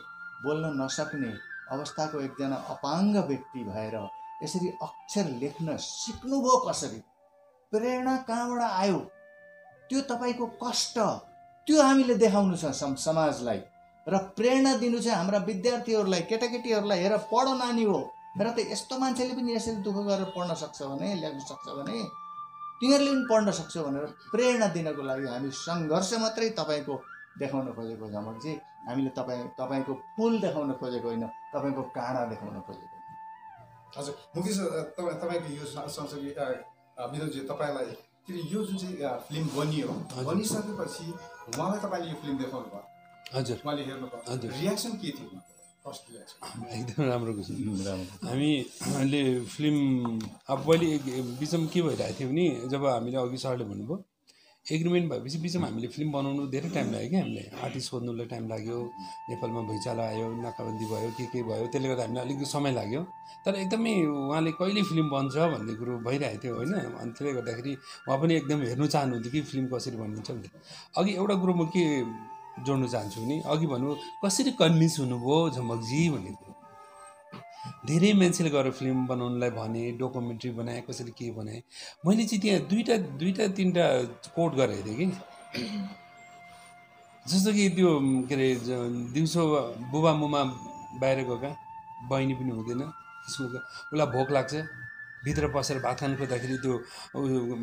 बोल्न नसक्ने अवस्थाको एकजना अपाङ्ग व्यक्ति भएर यसरी अक्षर लेख्न सिक्नुभयो कसरी? प्रेरणा कहाँबाट आयो? त्यो तपाईँको कष्ट त्यो हामीले देखाउनु छ समाजलाई र प्रेरणा दिनु चाहिँ हाम्रा विद्यार्थीहरूलाई, केटाकेटीहरूलाई। हेर पढ नानी हो, हेर त यस्तो मान्छेले पनि यसरी दुःख गरेर पढ्न सक्छ भने, लेख्न सक्छ भने तिनीहरूले पनि पढ्न सक्छ भनेर प्रेरणा दिनको लागि हामी सङ्घर्ष मात्रै तपाईँको देखाउन खोजेको झमकजी। हामीले तपाईँको फुल देखाउन खोजेको होइन, तपाईँको काँडा देखाउन खोजेको। हजुर मुकेश तपाईँको यो सँगसँगै विनोदजी तपाईँलाई किन यो जुन चाहिँ फिल्म बनियो, बनिसकेपछि उहाँलाई तपाईँले यो फिल्म देखाउनु भयो, हजुर उहाँले हेर्नुभयो, रियाक्सन के थियो? फर्स्ट रियाक्सन एकदम राम्रो क्वेसन। हामीले फिल्म अब पहिले बिचमा के भइरहेको थियो भने जब हामीले अघि सरले भन्नुभयो एग्रिमेन्ट भएपछि बिचमा हामीले फिल्म बनाउनु धेरै टाइम लाग्यो क्या। हामीले आर्टिस्ट खोज्नुलाई टाइम लाग्यो, नेपालमा भुइँचालो आयो, नाकाबन्दी भयो, के भयो, त्यसले गर्दा हामीलाई अलिकति समय लाग्यो। तर एकदमै उहाँले कहिले फिल्म बन्छ भन्ने कुरो भइरहेको थियो होइन। अनि त्यसले गर्दाखेरि उहाँ पनि एकदम हेर्नु चाहनुहुन्थ्यो कि फिल्म कसरी बनिन्छ भनेर। अघि एउटा कुरो म के जोड्न चाहन्छु भने अघि भन्नु कसरी कन्भिन्स हुनुभयो झमकजी भन्ने कुरो। धेरै मान्छेले गएर फिल्म बनाउनुलाई भने, डकुमेन्ट्री बनाए, कसरी के बनाए। मैले चाहिँ त्यहाँ दुईवटा तिनवटा कोट गरेको थिएँ कि जस्तो कि त्यो के अरे दिउँसो बुबा मुमा बाहिर गएका, बहिनी पनि हुँदैन, स्कुलको उसलाई भोक लाग्छ, भित्र पसेर भात खानु खोज्दाखेरि त्यो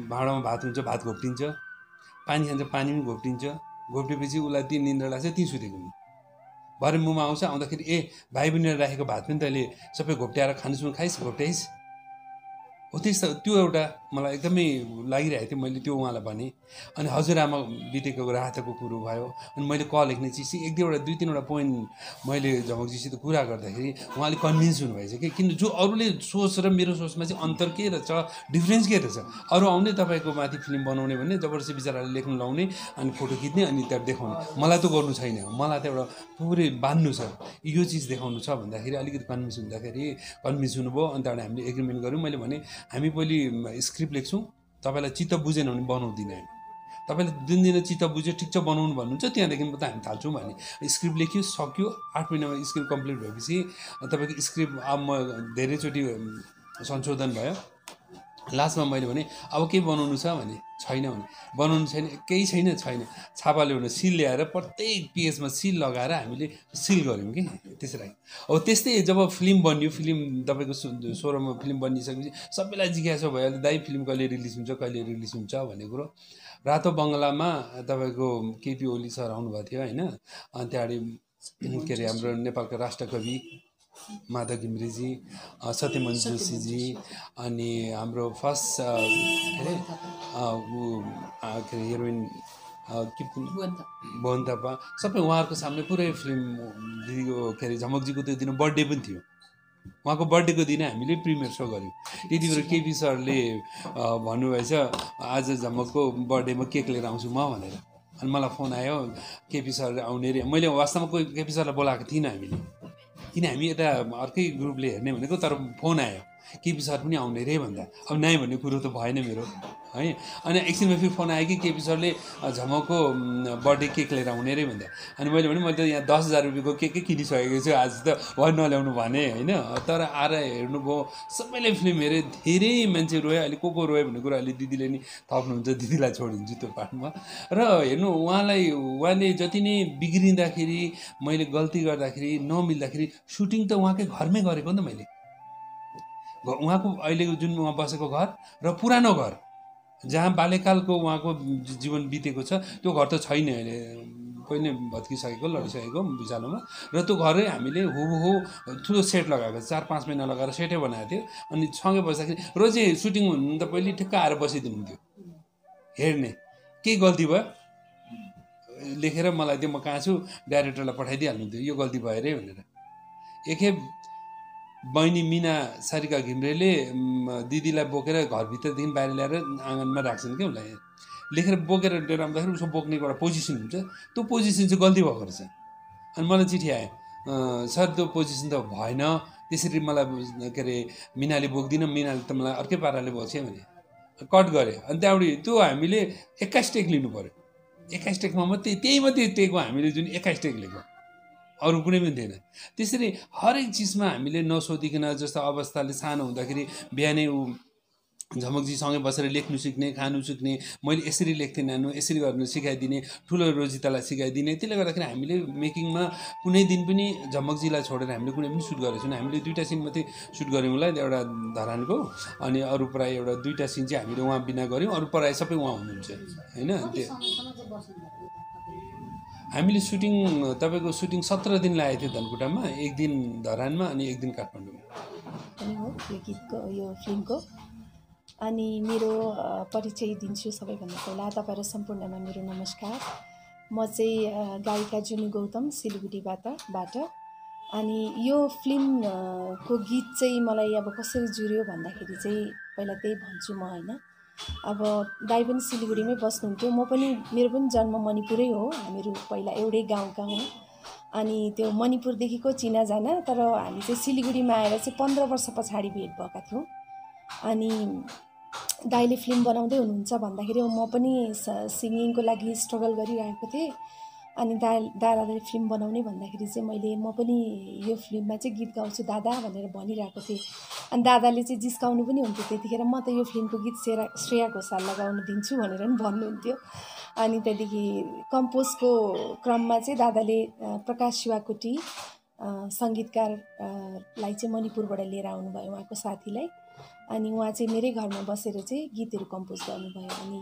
भाँडामा भात हुन्छ, भात घोप्टिन्छ, पानी खान्छ, पानी पनि घोप्टिन्छ, घोप्टेपछि उसलाई ती निन्द्रा लाग्छ, ती सुतेको नि। भरे मुमा आउँछ, आउँदाखेरि ए भाइ बहिनीले राखेको भात पनि तैँले सबै घोप्ट्याएर खानुसुनु खाइस्, घोप्ट्याइस् हो। त्यस्तो त्यो एउटा मलाई एकदमै लागिरहेको थियो। मैले त्यो उहाँलाई भने अनि हजुरआमा बितेको राहतको कुरो भयो। अनि मैले क लेख्ने चिज एक दुई तिनवटा पोइन्ट मैले झमकजीसित कुरा गर्दाखेरि उहाँले कन्भिन्स हुनुभएछ कि किन जो अरूले सोच र मेरो सोचमा चाहिँ अन्तर के रहेछ, डिफ्रेन्स के रहेछ। अरू आउने तपाईँको माथि फिल्म बनाउने भने जबरजस्ती बिचराले लेख्नु लाउने अनि फोटो खिच्ने अनि त्यहाँ देखाउने, मलाई त गर्नु छैन। मलाई त एउटा पुरै बान्नु छ, यो चिज देखाउनु छ भन्दाखेरि अलिकति कन्भिन्स हुनुभयो। अनि त्यहाँबाट हामीले एग्रिमेन्ट गऱ्यौँ। मैले भने हामी पहिले स्क्रिप्ट लेख्छौँ, तपाईँलाई चित्त बुझेन भने बनाउँदिनँ हामी, तपाईँले जुन दिन चित्त बुझ्यो ठिक छ बनाउनु भन्नुहुन्छ त्यहाँदेखि त हामी थाल्छौँ भने। स्क्रिप्ट लेख्यो, सक्यो, 8 महिनामा स्क्रिप्ट कम्प्लिट भएपछि तपाईँको स्क्रिप्ट अब म धेरैचोटि संशोधन भयो। लास्टमा मैले भने अब के बनाउनु छ भने छैन भने बनाउनु छैन, केही छैन, छापा ल्याउनु, सिल ल्याएर प्रत्येक पेजमा सिल लगाएर हामीले सिल गऱ्यौँ कि त्यसरी। अब त्यस्तै जब फिल्म बन्यो, फिल्म तपाईँको 16मा फिल्म बनिसकेपछि सबैलाई जिज्ञासा भयो दाइ फिल्म कहिले रिलिज हुन्छ भन्ने कुरो। रातो बङ्गलामा तपाईँको केपी ओली सर आउनुभएको थियो होइन। अनि त्यहाँबाट के अरे हाम्रो नेपालको राष्ट्रकवि माधव घिमिरेजी, सत्यमन जोशीजी, अनि हाम्रो फर्स्ट के अरे हिरोइन भुवन थापा, सबै उहाँहरूको सामने पुरै फिल्म दिदीको के अरे झमकजीको त्यो दिन बर्थडे पनि थियो। उहाँको बर्थडेको दिन हामीले प्रिमियर सो गऱ्यौँ। त्यति बेला केपी सरले भन्नुभएछ आज झमकको बर्थडेमा केक लिएर आउँछु म भनेर। अनि मलाई फोन आयो केपी सर आउने रे। मैले वास्तवमा कोही केपी सरलाई बोलाएको थिइनँ हामीले, किन हामी यता अर्कै ग्रुपले हेर्ने भनेको, तर फोन आयो केपी सर पनि आउने रे भन्दा अब नाइ भन्ने कुरो त भएन मेरो है। अनि एकछिनमा फेरि फोन आयो कि केपी सरले झमकको बर्थडे केक लिएर आउने रे भन्दा। अनि मैले भने मैले त यहाँ 10,000 रुपियाँको केकै किनिसकेको छु, आज त भए नल्याउनु भने होइन। तर आएर हेर्नुभयो, सबैले फिल्म हेरेँ, धेरै मान्छे रोयो। अहिले को रोयो भन्ने कुरा अहिले दिदीले नि थप्नुहुन्छ, दिदीलाई छोडिदिन्छु त्यो पार्टमा। र हेर्नु उहाँले जति नै बिग्रिँदाखेरि, मैले गल्ती गर्दाखेरि, नमिल्दाखेरि सुटिङ त उहाँकै घरमै गरेको नि त मैले। उहाँको अहिलेको जुन उहाँ बसेको घर र पुरानो घर जहाँ बाल्यकालको उहाँको जीवन बितेको छ त्यो घर त छैन अहिले, कोही नै भत्किसकेको, लडिसकेको भुइँचालोमा। र त्यो घरै हामीले हुबहु ठुलो सेट लगाएको, 4-5 महिना लगाएर सेटै बनाएको थियो। अनि सँगै बस्दाखेरि रोजे सुटिङ हुनु त पहिले ठिक्क आएर बसिदिनुहुन्थ्यो हेर्ने। केही गल्ती भयो लेखेर मलाई त्यो म कहाँ छु डाइरेक्टरलाई पठाइदिइहाल्नुहुन्थ्यो, यो गल्ती भयो अरे भनेर। एकखेप बहिनी मिना सारिका घिम्रेले दिदीलाई बोकेर घरभित्रदेखि बाहिर ल्याएर आँगनमा राख्छन् क्या उसलाई, लेखेर बोकेर लिएर आउँदाखेरि उसको बोक्ने एउटा पोजिसन हुन्छ, त्यो पोजिसन चाहिँ गल्ती भएको रहेछ। अनि मलाई चिठी आयो, सर त्यो पोजिसन त भएन, त्यसरी मलाई के अरे मिनाले बोक्दिनँ, मिनाले त मलाई अर्कै पाराले बोक्छ भने कट गऱ्यो। अनि त्यहाँबाट त्यो हामीले 21 टेक लिनु पऱ्यो, 21 टेकमा मात्रै मात्रै टेकको हामीले जुन 21 टेक लेख्यौँ, अरू कुनै पनि थिएन। त्यसरी हरेक चिजमा हामीले नसोधिकन, जस्तो अवस्थाले सानो हुँदाखेरि बिहानै ऊ झमकजीसँगै बसेर लेख्नु सिक्ने, खानु सिक्ने, मैले यसरी लेख्थेँ नानु, यसरी गर्नु सिकाइदिने, ठुलो रोजितालाई सिकाइदिने। त्यसले गर्दाखेरि हामीले मेकिङमा कुनै दिन पनि झमकजीलाई छोडेर हामीले कुनै पनि सुट गरेको छैनौँ। हामीले 2टा सिन मात्रै सुट गऱ्यौँ होला, एउटा धरानको, अनि अरू प्रायः एउटा 2टा सिन चाहिँ हामीले उहाँ बिना गऱ्यौँ, अरू प्रायः सबै उहाँ हुनुहुन्छ होइन। हामीले सुटिङ तपाईँको सुटिङ 17 दिन लागेको थियो धनकुटामा, 1 दिन धरानमा अनि 1 दिन काठमाडौँमा। अनि हो यो गीतको यो फिल्मको। अनि मेरो परिचय दिन्छु सबैभन्दा पहिला तपाईँहरू सम्पूर्णमा मेरो नमस्कार। म चाहिँ गायिका जुनु गौतम सिलगढीबाट। अनि यो फिल्मको गीत चाहिँ मलाई अब कसरी जुर्यो भन्दाखेरि चाहिँ पहिला त्यही भन्छु म होइन। अब दाइ पनि सिलगढीमै बस्नुहुन्थ्यो, म पनि, मेरो पनि जन्म मणिपुरै हो, हामीहरू पहिला एउटै गाउँका हौँ। अनि त्यो मणिपुरदेखिको चिनाजाना, तर हामी चाहिँ सिलगढीमा आएर चाहिँ 15 वर्ष पछाडि भेट भएका थियौँ। अनि दाइले फिल्म बनाउँदै हुनुहुन्छ भन्दाखेरि म पनि सिङ्गिङको लागि स्ट्रगल गरिरहेको थिएँ। अनि दादाले फिल्म बनाउने भन्दाखेरि चाहिँ म पनि यो फिल्ममा चाहिँ गीत गाउँछु दादा भनेर भनिरहेको थिएँ। अनि दादाले चाहिँ जिस्काउनु पनि हुन्थ्यो त्यतिखेर, म त यो फिल्मको गीत श्रेया घोषाललाई गाउन दिन्छु भनेर पनि भन्नुहुन्थ्यो। अनि त्यहाँदेखि कम्पोजको क्रममा चाहिँ दादाले प्रकाश शिवाकोटी सङ्गीतकारलाई चाहिँ मणिपुरबाट लिएर आउनुभयो, उहाँको साथीलाई। अनि उहाँ चाहिँ मेरै घरमा बसेर चाहिँ गीतहरू कम्पोज गर्नुभयो। अनि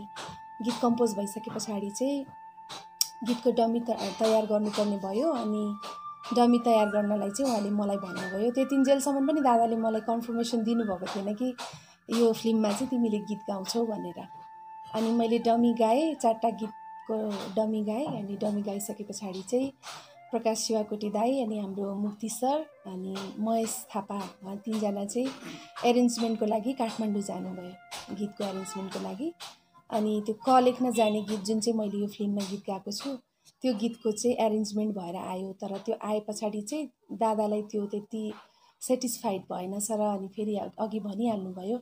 गीत कम्पोज भइसके पछाडि चाहिँ गीतको डमी तयार गर्नुपर्ने भयो। अनि डमी तयार गर्नलाई चाहिँ उहाँले मलाई भन्नुभयो। त्यतिन्जेलसम्म पनि दादाले मलाई कन्फर्मेसन दिनुभएको थिएन कि यो फिल्ममा चाहिँ तिमीले गीत गाउँछौ भनेर। अनि मैले डमी गाएँ, 4टा गीतको डमी गाएँ। अनि डमी गाइसके पछाडि चाहिँ प्रकाश शिवाकोटी दाई, अनि हाम्रो मुक्ति सर, अनि महेश थापा, उहाँ 3जना चाहिँ एरेन्जमेन्टको लागि काठमाडौँ जानुभयो गीतको एरेन्जमेन्टको लागि। अनि त्यो क लेख्न जाने गीत जुन चाहिँ मैले यो फिल्ममा गीत गाएको छु, त्यो गीतको चाहिँ एरेन्जमेन्ट भएर आयो। तर त्यो आए पछाडि चाहिँ दादालाई त्यो त्यति सेटिस्फाइड भएन सर। अनि फेरि अघि भनिहाल्नुभयो,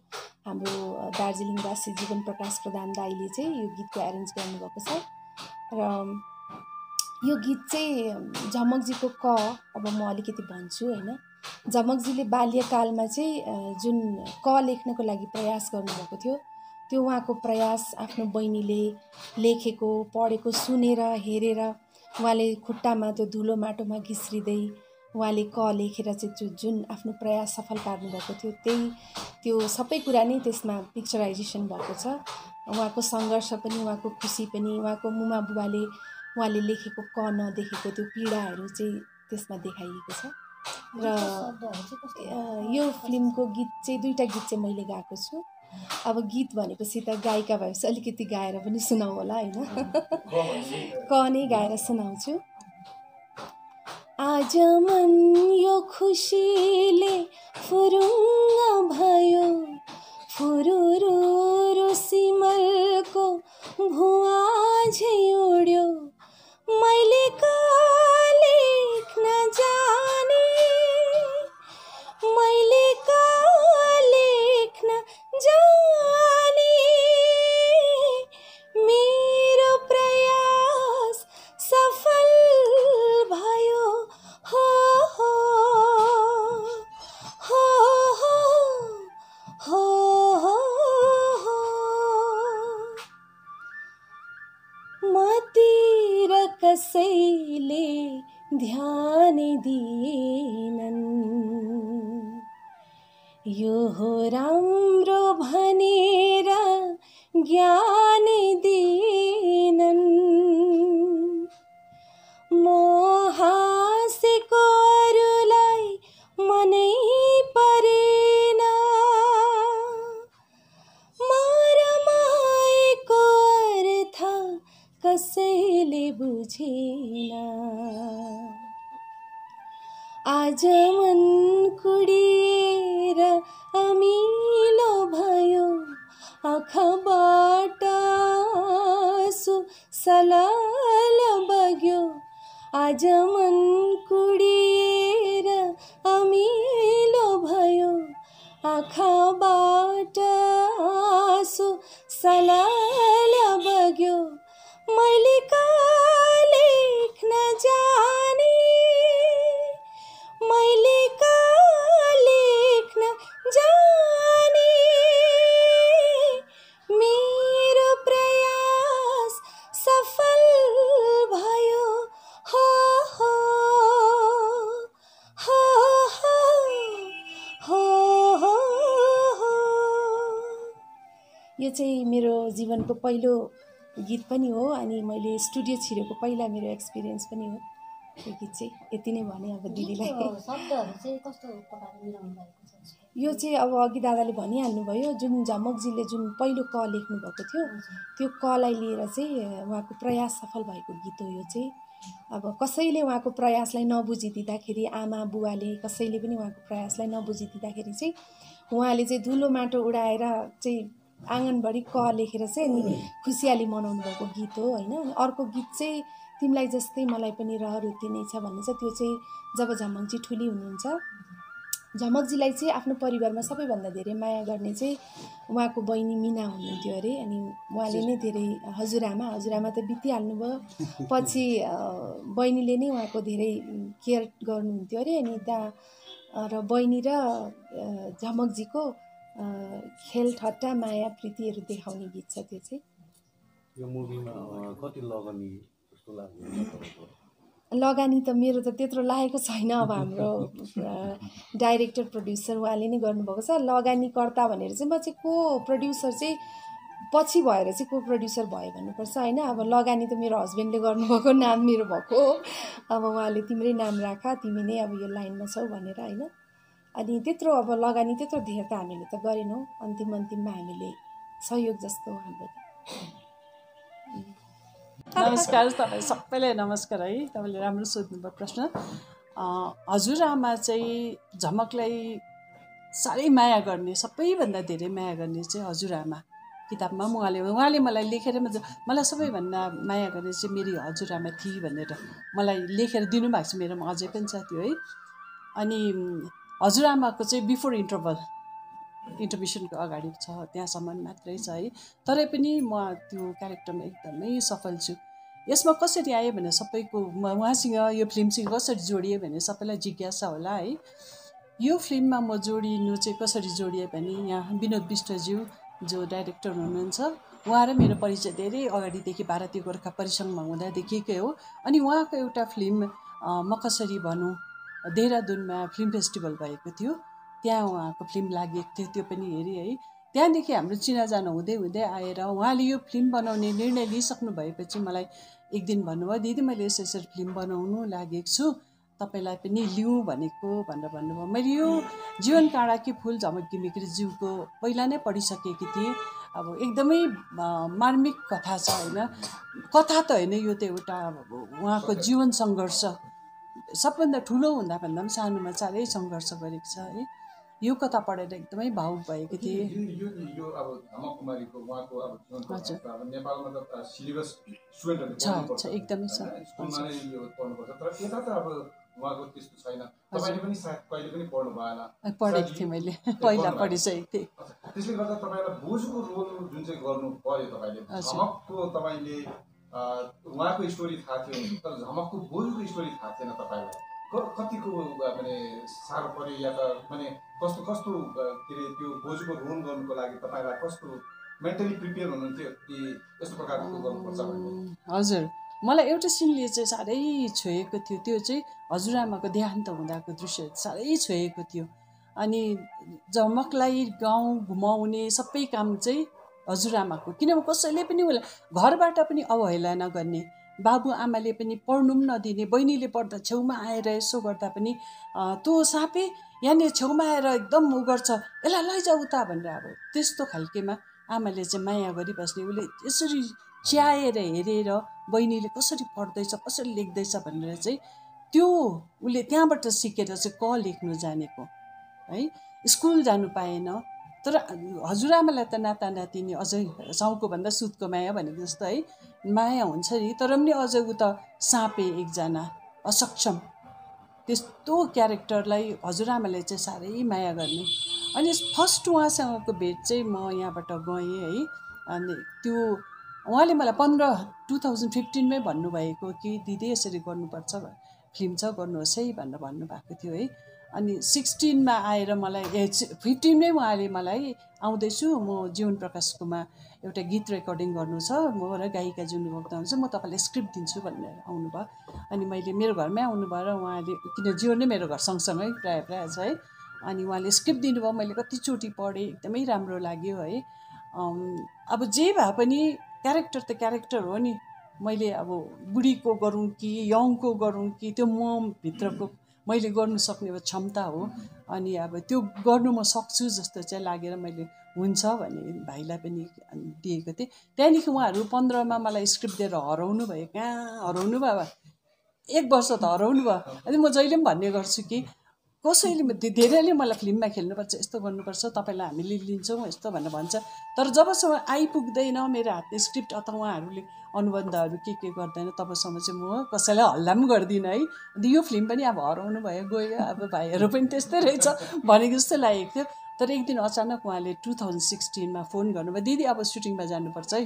हाम्रो दार्जिलिङवासी जीवन प्रकाश प्रधान दाईले चाहिँ यो गीतको एरेन्ज गर्नुभएको छ। र यो गीत चाहिँ झमकजीको अब म अलिकति भन्छु होइन। झमकजीले बाल्यकालमा चाहिँ जुन क लेख्नको लागि प्रयास गर्नुभएको थियो, त्यो उहाँको प्रयास आफ्नो बहिनीले लेखेको पढेको सुनेर हेरेर उहाँले खुट्टामा त्यो धुलो माटोमा घिस्रिँदै उहाँले क लेखेर चाहिँ जुन आफ्नो प्रयास सफल पार्नुभएको थियो, त्यो सबै कुरा नै त्यसमा पिक्चराइजेसन भएको छ। उहाँको सङ्घर्ष पनि, उहाँको खुसी पनि, उहाँको मुमा बुबाले उहाँले लेखेको क नदेखेको त्यो पीडाहरू चाहिँ त्यसमा देखाइएको छ। र यो फिल्मको गीत चाहिँ 2टा गीत चाहिँ मैले गाएको छु। अब गीत भनेपछि त गायिका भएपछि अलिकति गाएर पनि सुनाऊ होला होइन। क नै गाएर सुनाउँछु। आज मन यो खुसीले फुरुङ्ग भयो, फुरुरु सिमलको भुवा झै उड्यो। मैले क लेख्न जाने, मैले क लेख्न जाने, मेरो प्रयास सफल भयो। हो हो हो हो हो हो मतिर कसैले ध्यान दिएनन्, यो हो राम्रो भनेर ज्ञान दिएनन्। म हाँसेको अरूलाई मनै परेन, मरमाएको अर्थ कसैले बुझेन। आज मन कुडिएर अमिलो भयो, आँखाबाट आँसु सलाल बग्यो। आज मन कुडिएर अमिलो भयो, आँखाबाट आँसु सलाल बग्यो। मैले यो चाहिँ मेरो जीवनको पहिलो गीत पनि हो अनि मैले स्टुडियो छिरेको पहिला मेरो एक्सपिरियन्स पनि हो यो गीत चाहिँ। यति नै भने अब दिदीलाई। शब्दहरू चाहिँ कस्तो प्रकारले मिलाउनु भएको छ? यो चाहिँ अब अघि दादाले भनिहाल्नुभयो, जुन झमकजीले जुन पहिलो क लेख्नुभएको थियो त्यो कलाई लिएर चाहिँ उहाँको प्रयास सफल भएको गीत हो यो चाहिँ। अब कसैले उहाँको प्रयासलाई नबुझिदिँदाखेरि, आमा बुवाले कसैले पनि उहाँको प्रयासलाई नबुझिदिँदाखेरि चाहिँ उहाँले चाहिँ धुलो माटो उडाएर चाहिँ आँगनभरि क लेखेर चाहिँ अनि खुसियाली मनाउनु भएको गीत हो होइन। अनि अर्को गीत चाहिँ तिमीलाई जस्तै मलाई पनि रहर उति नै छ भन्ने छ। त्यो चाहिँ जब झमकजी ठुली हुनुहुन्छ, झमकजीलाई चाहिँ आफ्नो परिवारमा सबैभन्दा धेरै माया गर्ने चाहिँ उहाँको बहिनी मिना हुनुहुन्थ्यो अरे। अनि उहाँले नै धेरै हजुरआमा त बितिहाल्नुभयो, पछि बहिनीले नै उहाँको धेरै केयर गर्नुहुन्थ्यो अरे। अनि त्यहाँ र बहिनी र झमकजीको खेल ठट्टा माया प्रीतिहरू देखाउने गीत छ त्यो चाहिँ। यो मुभीमा कति लगानी जस्तो लाग्यो? लगानी त मेरो त त्यत्रो लागेको छैन। अब हाम्रो डाइरेक्टर प्रड्युसर उहाँले नै गर्नुभएको छ। लगानीकर्ता भनेर चाहिँ म चाहिँ को प्रड्युसर चाहिँ पछि भएर चाहिँ को प्रड्युसर भयो भन्नुपर्छ होइन। अब लगानी त मेरो हस्बेन्डले गर्नुभएको, नाम मेरो भएको हो। अब उहाँले तिम्रै नाम राख, तिमी नै अब यो लाइनमा छौ भनेर होइन। अनि त्यत्रो अब लगानी त्यत्रो धेर त हामीले त गरेनौँ। अन्तिममा हामीले सहयोग जस्तो हाम्रो नमस्कार तपाईँ सबैलाई नमस्कार है। तपाईँले राम्रो सोध्नुभयो प्रश्न। हजुरआमा चाहिँ झमकलाई साह्रै माया गर्ने, सबैभन्दा धेरै माया गर्ने चाहिँ हजुरआमा। किताबमा उहाँले मलाई लेखेर मलाई सबैभन्दा माया गर्ने चाहिँ मेरी हजुरआमा थिए भनेर मलाई लेखेर दिनुभएको छ। मेरोमा अझै पनि छ त्यो है। अनि हजुरआमाको चाहिँ बिफोर इन्टरमिसनको अगाडि छ, त्यहाँसम्म मात्रै छ है। तरै पनि म त्यो क्यारेक्टरमा एकदमै सफल छु। यसमा कसरी आयो भने सबैको उहाँसँग यो फिल्मसँग कसरी जोडियो भने सबैलाई जिज्ञासा होला है। यो फिल्ममा म जोडिनु चाहिँ कसरी जोडिएँ भने यहाँ विनोद विष्टज्यू जो डाइरेक्टर हुनुहुन्छ, उहाँ र मेरो परिचय धेरै अगाडिदेखि भारतीय गोर्खा परिसङ्घमा हुँदादेखिकै हो। अनि उहाँको एउटा फिल्म म कसरी भनौँ देहरादुनमा फिल्म फेस्टिभल भएको थियो, त्यहाँ उहाँको फिल्म लागेको थियो, त्यो पनि हेरेँ है। त्यहाँदेखि हाम्रो चिनाजाना हुँदै हुँदै आएर उहाँले यो फिल्म बनाउने निर्णय लिइसक्नु भएपछि मलाई एक दिन भन्नुभयो, दिदी मैले यसरी फिल्म बनाउनु लागेको छु, तपाईँलाई पनि लिउँ भनेको भनेर भन्नुभयो। मैले यो जीवन काँडा कि फुल झमक घिमिरेज्यूको पहिला नै पढिसकेकी थिएँ। अब एकदमै मार्मिक कथा छ होइन। कथा त होइन, यो त एउटा उहाँको जीवन सङ्घर्ष, सबभन्दा ठुलो हुँदा भन्दा पनि सानोमा साह्रै सङ्घर्ष गरेको छ है। यो कथा पढेर एकदमै भावुक भएको थिएँ। यो अब झमक कुमारीको उहाँको अब अब नेपालमा त सिलेबस स्टुडेन्टहरुले छ एकदमै छ, स्कुलमा नै यो पढ्नुपर्छ। तर यता त अब उहाँको त्यस्तो छैन। तपाईले पनि सायद कहिले पनि पढ्नु भएन? पढेको थिएँ मैले, पहिला पढिसकेको थिएँ। त्यसले गर्दा तपाईलाई बोजूको रोल जुन चाहिँ गर्नु पर्यो, तपाईले झमकको तपाईले उहाँको स्टोरी थाहा थियो तर झमकको बोजूको स्टोरी थाहा थिएन तपाईलाई। कतिको माने साह्रो पर्यो या त माने कस्तो कस्तो के अरे त्यो बोजूको रोल गर्नुको लागि तपाईलाई कस्तो मेन्टली प्रिपेयर हुनुहुन्थ्यो कि यस्तो प्रकारको गर्नुपर्छ भन्ने? हजुर, मलाई एउटा सिनले चाहिँ साह्रै छोएको थियो। त्यो चाहिँ हजुरआमाको देहान्त हुँदाको दृश्य साह्रै छोएको थियो। अनि झमकलाई गाउँ घुमाउने सबै काम चाहिँ हजुरआमाको, किनभने कसैले पनि उसलाई घरबाट पनि अवहेला नगर्ने, बाबुआमाले पनि पढ्नु पनि नदिने, बहिनीले पढ्दा छेउमा आएर यसो गर्दा पनि तँ साँपे यहाँनिर छेउमा आएर एकदम उ गर्छ, यसलाई लैजाऊ उता भनेर अब त्यस्तो खालकेमा आमाले चाहिँ माया गरिबस्ने। उसले यसरी च्याएर हेरेर बहिनीले कसरी पढ्दैछ कसरी लेख्दैछ भनेर चाहिँ त्यो उसले त्यहाँबाट सिकेर चाहिँ क लेख्नु जानेको है। स्कुल जानु पाएन तर हजुरआमालाई त नाता नातिनी अझै साउको भन्दा सुतको माया भनेको जस्तो है माया हुन्छ नि। तर पनि अझ उ त साँपे एकजना असक्षम, त्यस्तो क्यारेक्टरलाई हजुरआमाले चाहिँ साह्रै माया गर्ने। अनि फर्स्ट उहाँसँगको भेट चाहिँ म यहाँबाट गएँ है। अनि त्यो उहाँले मलाई 2015मै भन्नुभएको कि दिदी यसरी गर्नुपर्छ, फिल्म छ गर्नुहोस् है भनेर भन्नुभएको थियो है। अनि 16मा आएर मलाई 15मै उहाँले मलाई आउँदैछु म जीवन प्रकाशकोमा एउटा गीत रेकर्डिङ गर्नु छ, म र गायिका जुन भक्तनुहुन्छ, म तपाईँलाई स्क्रिप्ट दिन्छु भनेर आउनुभयो। अनि मैले मेरो घरमै आउनुभयो र उहाँले, किन जीवन नै मेरो घर सँगसँगै प्रायः छ है, अनि उहाँले स्क्रिप्ट दिनुभयो। मैले कतिचोटि पढेँ, एकदमै राम्रो लाग्यो है। अब जे भए पनि क्यारेक्टर त क्यारेक्टर हो नि। मैले अब बुढीको गरौँ कि यङको गरौँ कि त्यो मभित्रको मैले गर्नु सक्ने अब क्षमता हो। अनि अब त्यो गर्नु म सक्छु जस्तो चाहिँ लागेर मैले हुन्छ भने भाइलाई पनि दिएको थिएँ। त्यहाँदेखि उहाँहरू 15मा मलाई स्क्रिप्ट दिएर हराउनु भयो। कहाँ हराउनु भयो, 1 वर्ष त हराउनु भयो। अनि म जहिले पनि भन्ने गर्छु कि कसैले धेरैले मलाई फिल्ममा खेल्नुपर्छ, यस्तो गर्नुपर्छ, तपाईँलाई हामीले लिन्छौँ यस्तो भनेर भन्छ। तर जबसम्म आइपुग्दैन मेरो हातले स्क्रिप्ट अथवा उहाँहरूले अनुबन्धहरू के गर्दैन तबसम्म चाहिँ म कसैलाई हल्ला पनि गर्दिनँ है। यो फिल्म पनि अब हराउनु भयो गयो, अब भाइहरू पनि त्यस्तै रहेछ भनेको जस्तो लागेको थियो। तर एक दिन अचानक उहाँले 2016मा फोन गर्नुभयो, दिदी अब सुटिङमा जानुपर्छ है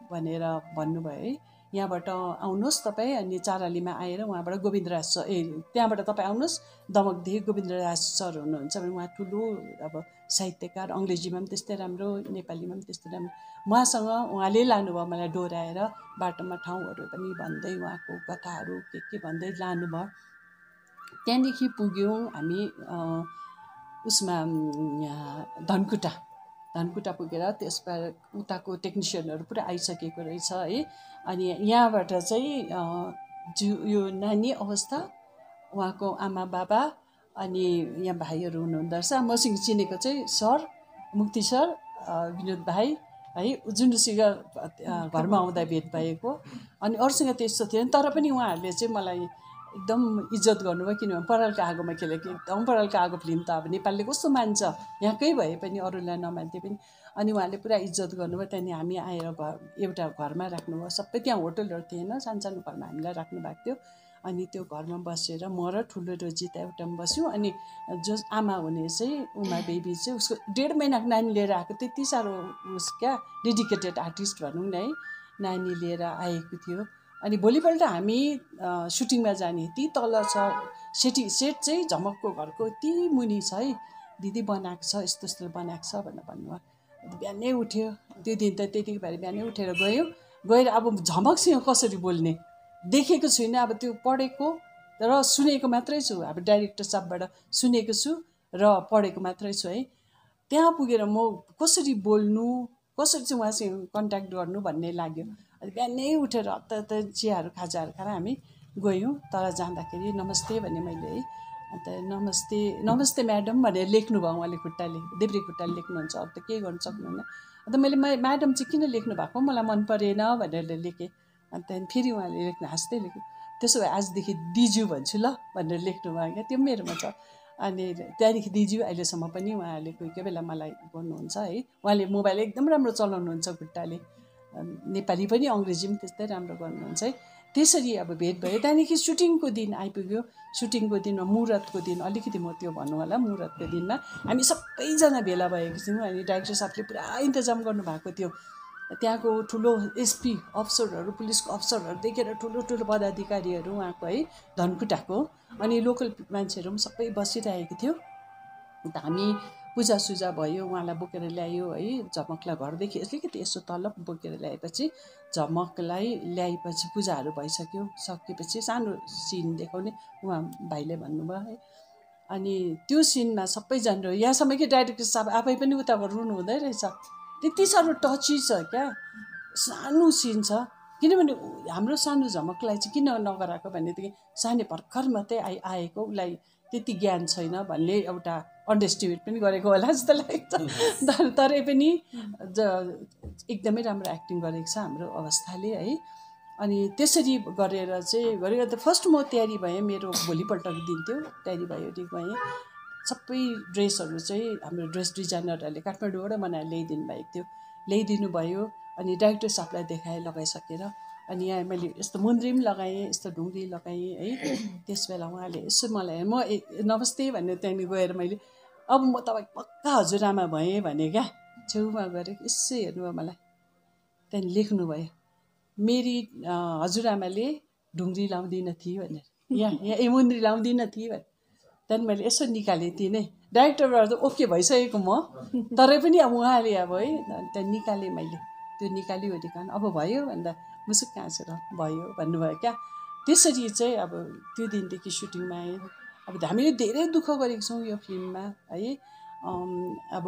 भनेर भन्नुभयो है। यहाँबाट आउनुहोस् तपाईँ। अनि चारालीमा आएर उहाँबाट गोविन्दराज सर त्यहाँबाट तपाईँ आउनुहोस्, दमकदेखि गोविन्दराज सर हुनुहुन्छ भने उहाँ ठुलो अब साहित्यकार, अङ्ग्रेजीमा पनि त्यस्तै राम्रो, नेपालीमा पनि त्यस्तै राम्रो। उहाँसँग उहाँले लानुभयो मलाई डोराएर, बाटोमा ठाउँहरू पनि भन्दै उहाँको कथाहरू के भन्दै लानुभयो। त्यहाँदेखि पुग्यौँ हामी उसमा धनकुटा पुगेर त्यसबाट उताको टेक्निसियनहरू पुरा आइसकेको रहेछ है। अनि यहाँबाट चाहिँ यो नानी अवस्था, उहाँको आमा बाबा अनि यहाँ भाइहरू हुनुहुँदो रहेछ। मसँग चिनेको चाहिँ सर, मुक्ति सर, विनोद भाइ है, जुनसँग घरमा आउँदा भेट भएको। अनि अरूसँग त्यस्तो थिएन, तर पनि उहाँहरूले चाहिँ मलाई एकदम इज्जत गर्नुभयो। किनभने परालको आगोमा खेलेको, एकदम परालको आगो फिल्म त अब नेपालले कस्तो मान्छ, यहाँकै भए पनि अरूलाई नमान्थे पनि। अनि उहाँले पुरा इज्जत गर्नुभयो। त्यहाँदेखि हामी आएर एउटा घरमा राख्नुभयो, सबै त्यहाँ होटलहरू थिएन, सानो घरमा हामीलाई राख्नु भएको थियो। अनि त्यो घरमा बसेर म र ठुलो रोजिता एउटामा बस्यौँ। अनि जो आमा हुने चाहिँ उमा बेबी चाहिँ उसको 1.5 महिनाको नानी लिएर आएको, त्यति साह्रो क्या डेडिकेटेड आर्टिस्ट भनौँ न है, नानी लिएर आएको थियो। अनि भोलिपल्ट हामी सुटिङमा जाने, ती तल छ सेट चाहिँ झमकको घरको यति मुनि छ है, दिदी बनाएको छ यस्तो यस्तो बनाएको छ भनेर भन्नुभयो। बिहानै उठ्यो, त्यो दिन त त्यतिकै भएर बिहानै उठेर गएर अब झमकसँग कसरी बोल्ने देखेको छुइनँ। अब त्यो पढेको र सुनेको मात्रै छु, अब डाइरेक्टर साहबबाट सुनेको छु र पढेको मात्रै छु है। त्यहाँ पुगेर म कसरी बोल्नु, कसरी चाहिँ उहाँसँग कन्ट्याक्ट गर्नु भन्ने लाग्यो। अनि बिहानै उठेर हत्ता चियाहरू खाजाहरू खाएर हामी गयौँ। तर जाँदाखेरि नमस्ते भने मैले है, अन्त नमस्ते म्याडम भनेर लेख्नुभयो उहाँले खुट्टाले, देब्रे खुट्टाले लेख्नुहुन्छ, अब त केही गर्नु सक्नुहुन्न। अन्त मैले म्याडम चाहिँ किन लेख्नु भएको मलाई मन परेन भनेर लेखेँ। अनि त्यहाँदेखि फेरि उहाँले हाँस्दै लेख्नु, त्यसो भए आजदेखि दिजु भन्छु ल भनेर लेख्नुभयो क्या, त्यो मेरोमा छ। अनि त्यहाँदेखि दिजु अहिलेसम्म पनि उहाँहरूले कोही बेला मलाई गर्नुहुन्छ है। उहाँले मोबाइल एकदम राम्रो चलाउनुहुन्छ खुट्टाले, नेपाली पनि अङ्ग्रेजी पनि त्यस्तै राम्रो गर्नुहुन्छ है। त्यसरी अब भेट भयो। त्यहाँदेखि सुटिङको दिन आइपुग्यो। सुटिङको दिनमा मुहुर्तको दिन, अलिकति म त्यो भन्नु होला, मुहुर्तको दिनमा हामी सबैजना भेला भएको थियौँ। अनि डाइरेक्टर साहबले पुरा इन्तजाम गर्नुभएको थियो। त्यहाँको ठुलो एसपी अफसरहरू, पुलिसको अफसरहरू देखेर ठुलो पदाधिकारीहरू उहाँको है धनकुटाको, अनि लोकल मान्छेहरू पनि सबै बसिरहेको थियो। अन्त हामी पूजासुजा भयो, उहाँलाई बोकेर ल्यायो है, झमकलाई घरदेखि अलिकति यसो तल बोकेर ल्याएपछि झमकलाई ल्याएपछि पूजाहरू भइसक्यो। सकेपछि सानो सिन देखाउने उहाँ भाइले भन्नुभयो है। अनि त्यो सिनमा सबैजना, यहाँसम्म कि डाइरेक्टर साहब आफै पनि उताबाट रुनु हुँदै रहेछ, त्यति साह्रो टची छ क्या। सानो सिन छ, किनभने हाम्रो सानो झमकलाई चाहिँ किन नगराएको भनेदेखि सानो भर्खर मात्रै आएको, उसलाई त्यति ज्ञान छैन भन्ने एउटा अन्डरस्टिमेट पनि गरेको होला जस्तो लाग्छ। तरै पनि एकदमै राम्रो एक्टिङ गरेको छ हाम्रो अवस्थाले है। अनि त्यसरी गरेर त फर्स्ट म तयारी भएँ, मेरो भोलिपल्टको दिन थियो, तयारी भयो गएँ। सबै ड्रेसहरू चाहिँ हाम्रो ड्रेस डिजाइनरहरूले काठमाडौँबाट बनाएर ल्याइदिनु भयो। अनि डाइरेक्टर साहबलाई देखाएँ लगाइसकेर। अनि यहाँ मैले यस्तो मुन्द्री पनि लगाएँ, यस्तो ढुङ्ग्री लगाएँ है। त्यस बेला उहाँले यसो मलाई नमस्ते भनेर त्यहाँनिर गएर मैले अब म तपाईँ पक्का हजुरआमा भएँ भने क्या, छेउमा गएर यसो हेर्नुभयो मलाई, त्यहाँदेखि लेख्नुभयो, मेरी हजुरआमाले ढुङ्ग्री लाउँदिन थिए भनेर, यहाँ मुन्द्री लाउँदिन थिए भनेर। त्यहाँदेखि मैले यसो निकालेँ, ती नै डाइरेक्टरबाट त ओके भइसकेको म, तरै पनि अब उहाँले अब है त्यहाँ निकालेँ मैले, त्यो निकालिवरिकन अब भयो भन्दा मुसुक्क हाँसेर भयो भन्नुभयो क्या। त्यसरी चाहिँ अब त्यो दिनदेखि सुटिङमा आएँ। अब हामीले धेरै दुःख गरेको छौँ यो फिल्ममा है। अब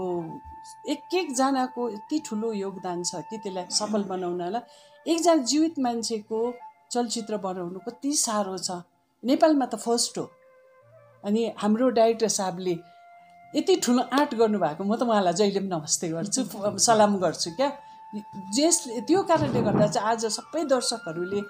एकजनाको यति ठुलो योगदान छ कि त्यसलाई सफल बनाउनलाई। एकजना जीवित मान्छेको चलचित्र बनाउनु कति साह्रो छ, नेपालमा त फर्स्ट हो। अनि हाम्रो डाइरेक्टर साहबले यति ठुलो आँट गर्नुभएको, म त उहाँलाई जहिले पनि नमस्ते गर्छु, सलाम गर्छु क्या। त्यो कारणले गर्दा चाहिँ आज सबै दर्शकहरूले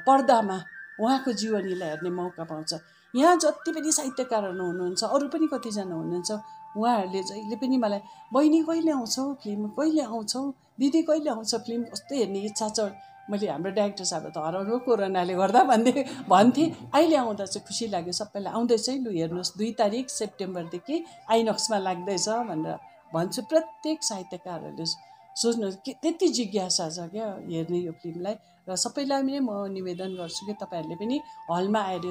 पर्दामा उहाँको जीवनीलाई हेर्ने मौका पाउँछ। यहाँ जति पनि साहित्यकारहरू हुनुहुन्छ, अरू पनि कतिजना हुनुहुन्छ, उहाँहरूले जहिले पनि मलाई बहिनी कहिले आउँछौ फिल्म, कहिले आउँछौ दिदी, कहिले आउँछ फिल्म, कस्तो हेर्ने इच्छा छ। मैले हाम्रो डाइरेक्टर साहब त हराउनु कोरोनाले गर्दा भन्थेँ। अहिले आउँदा चाहिँ खुसी लाग्यो सबैलाई, आउँदैछ लु हेर्नुहोस् 2 तारिक सेप्टेम्बरदेखि आइनक्समा लाग्दैछ भनेर भन्छु। प्रत्येक साहित्यकारहरूले सोच्नुहोस् कि त्यति जिज्ञासा छ क्या हेर्ने यो फिल्मलाई। र सबैलाई पनि म निवेदन गर्छु कि तपाईँहरूले पनि हलमा आएर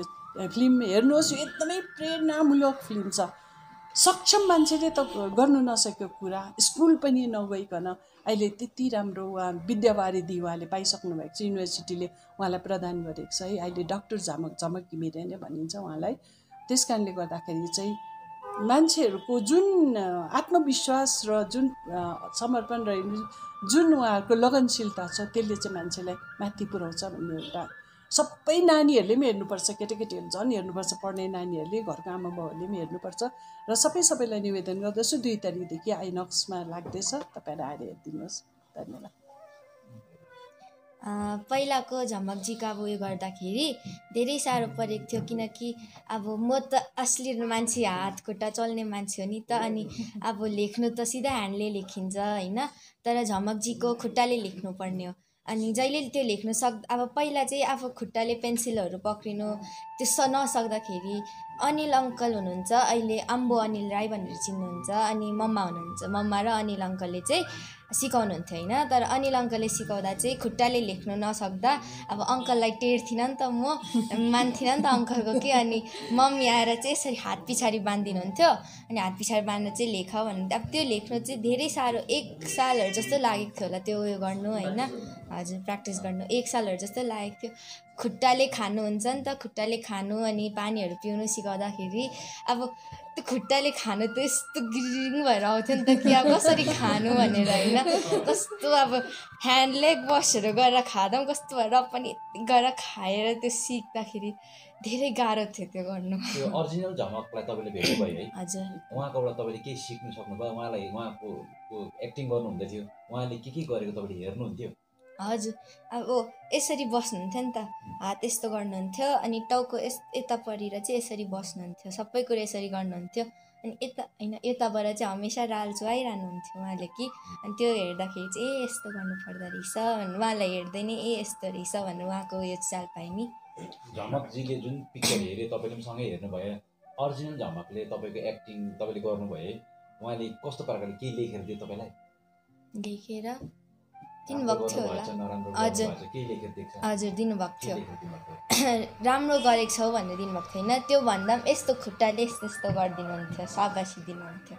फिल्म हेर्नुहोस्। यो एकदमै प्रेरणामूलक फिल्म छ। सक्षम मान्छेले त गर्नु नसकेको कुरा, स्कुल पनि नगइकन अहिले त्यति राम्रो उहाँ विद्यावारिधि उहाँले पाइसक्नु भएको छ, युनिभर्सिटीले उहाँलाई प्रदान गरेको छ है। अहिले डाक्टर झमक घिमिरे नै भनिन्छ उहाँलाई। त्यस कारणले गर्दाखेरि चाहिँ मान्छेहरूको जुन आत्मविश्वास र जुन समर्पण र जुन उहाँहरूको लगनशीलता छ, त्यसले चाहिँ मान्छेलाई माथि पुर्याउँछ भन्ने एउटा सबै नानीहरूले पनि हेर्नुपर्छ, केटाकेटीहरू झन् हेर्नुपर्छ, पढ्ने नानीहरूले, घरको आमा बाउहरूले पनि हेर्नुपर्छ। र सबैलाई निवेदन गर्दछु 2 तारिकदेखि आइनक्समा लाग्दैछ, तपाईँहरू आएर हेरिदिनुहोस्। धन्यवाद। पहिलाको झमकजीको अब उयो गर्दाखेरि धेरै साह्रो परेको थियो, किनकि अब म त असली मान्छे, हात खुट्टा चल्ने मान्छे हो नि त। अनि अब लेख्नु त सिधा ह्यान्डले लेखिन्छ होइन, तर झमकजीको खुट्टाले लेख्नुपर्ने हो। अनि जहिले त्यो लेख्नु अब पहिला चाहिँ आफू खुट्टाले पेन्सिलहरू पक्रिनु त्यो नसक्दाखेरि अनिल अङ्कल हुनुहुन्छ, अहिले अम्बो अनिल राई भनेर चिन्नुहुन्छ, अनि मम्मा हुनुहुन्छ। मम्मा र अनिल अङ्कलले चाहिँ सिकाउनुहुन्थ्यो होइन। तर अनिल अङ्कलले सिकाउँदा चाहिँ खुट्टाले लेख्नु नसक्दा अब अङ्कललाई टेर्थिनँ नि त, म मान्थिनँ नि त अङ्कलको कि। अनि मम्मी आएर चाहिँ यसरी हात पछाडि बाँधिदिनुहुन्थ्यो, अनि हात पछाडि बाँध्दा चाहिँ लेख भन्नुहुन्थ्यो। अब त्यो लेख्नु चाहिँ धेरै साह्रो 1 सालहरू जस्तो लागेको थियो होला त्यो उयो गर्नु होइन। हजुर, प्र्याक्टिस गर्नु 1 सालहरू जस्तो लागेको थियो। खुट्टाले खानुहुन्छ नि त, खुट्टाले खानु अनि पानीहरू पिउनु सिकाउँदाखेरि अब त्यो खुट्टाले खानु त यस्तो गिरिङ भएर आउँथ्यो नि त कि अब कसरी खानु भनेर होइन। कस्तो अब ह्यान्ड लेग बसहरू गरेर खाँदा पनि कस्तो भएर पनि गरेर खाएर त्यो सिक्दाखेरि धेरै गाह्रो थियो त्यो गर्नु। त्यो अरिजिनल झमकलाई तपाईँले भेट्नुभयो है? हजुर। उहाँकोबाट तपाईँले के सिक्नु सक्नुभयो? उहाँलाई उहाँको एक्टिङ गर्नुहुँदै थियो, उहाँले के गरेको तपाईँले हेर्नुहुन्थ्यो? हजुर, अब यसरी बस्नुहुन्थ्यो नि त, हात यस्तो गर्नुहुन्थ्यो, अनि टाउको यता परेर चाहिँ यसरी बस्नुहुन्थ्यो, सबै कुरो यसरी गर्नुहुन्थ्यो। अनि यता होइन, यताबाट चाहिँ हमेसा राल चुहाइरहनुहुन्थ्यो उहाँले कि। अनि त्यो हेर्दाखेरि चाहिँ यस्तो गर्नुपर्दो रहेछ भनेर उहाँलाई हेर्दै नै यस्तो रहेछ भनेर उहाँको यो चाल पाएँ नि। झमकजीले जुन पिक्चर हेरे तपाईँले पनि सँगै हेर्नुभयो, अरिजिनल झमकले तपाईँको एक्टिङ तपाईँले गर्नुभयो, उहाँले कस्तो प्रकारले के लेखेर दियो तपाईँलाई? लेखेर दिनुभएको थियो होला। हजुर हजुर, दिनुभएको थियो। राम्रो गरेको छौ भनेर दिनुभएको थियो होइन, त्यो भन्दा पनि यस्तो खुट्टाले यस्तो यस्तो गरिदिनुहुन्थ्यो, साबासी दिनुहुन्थ्यो।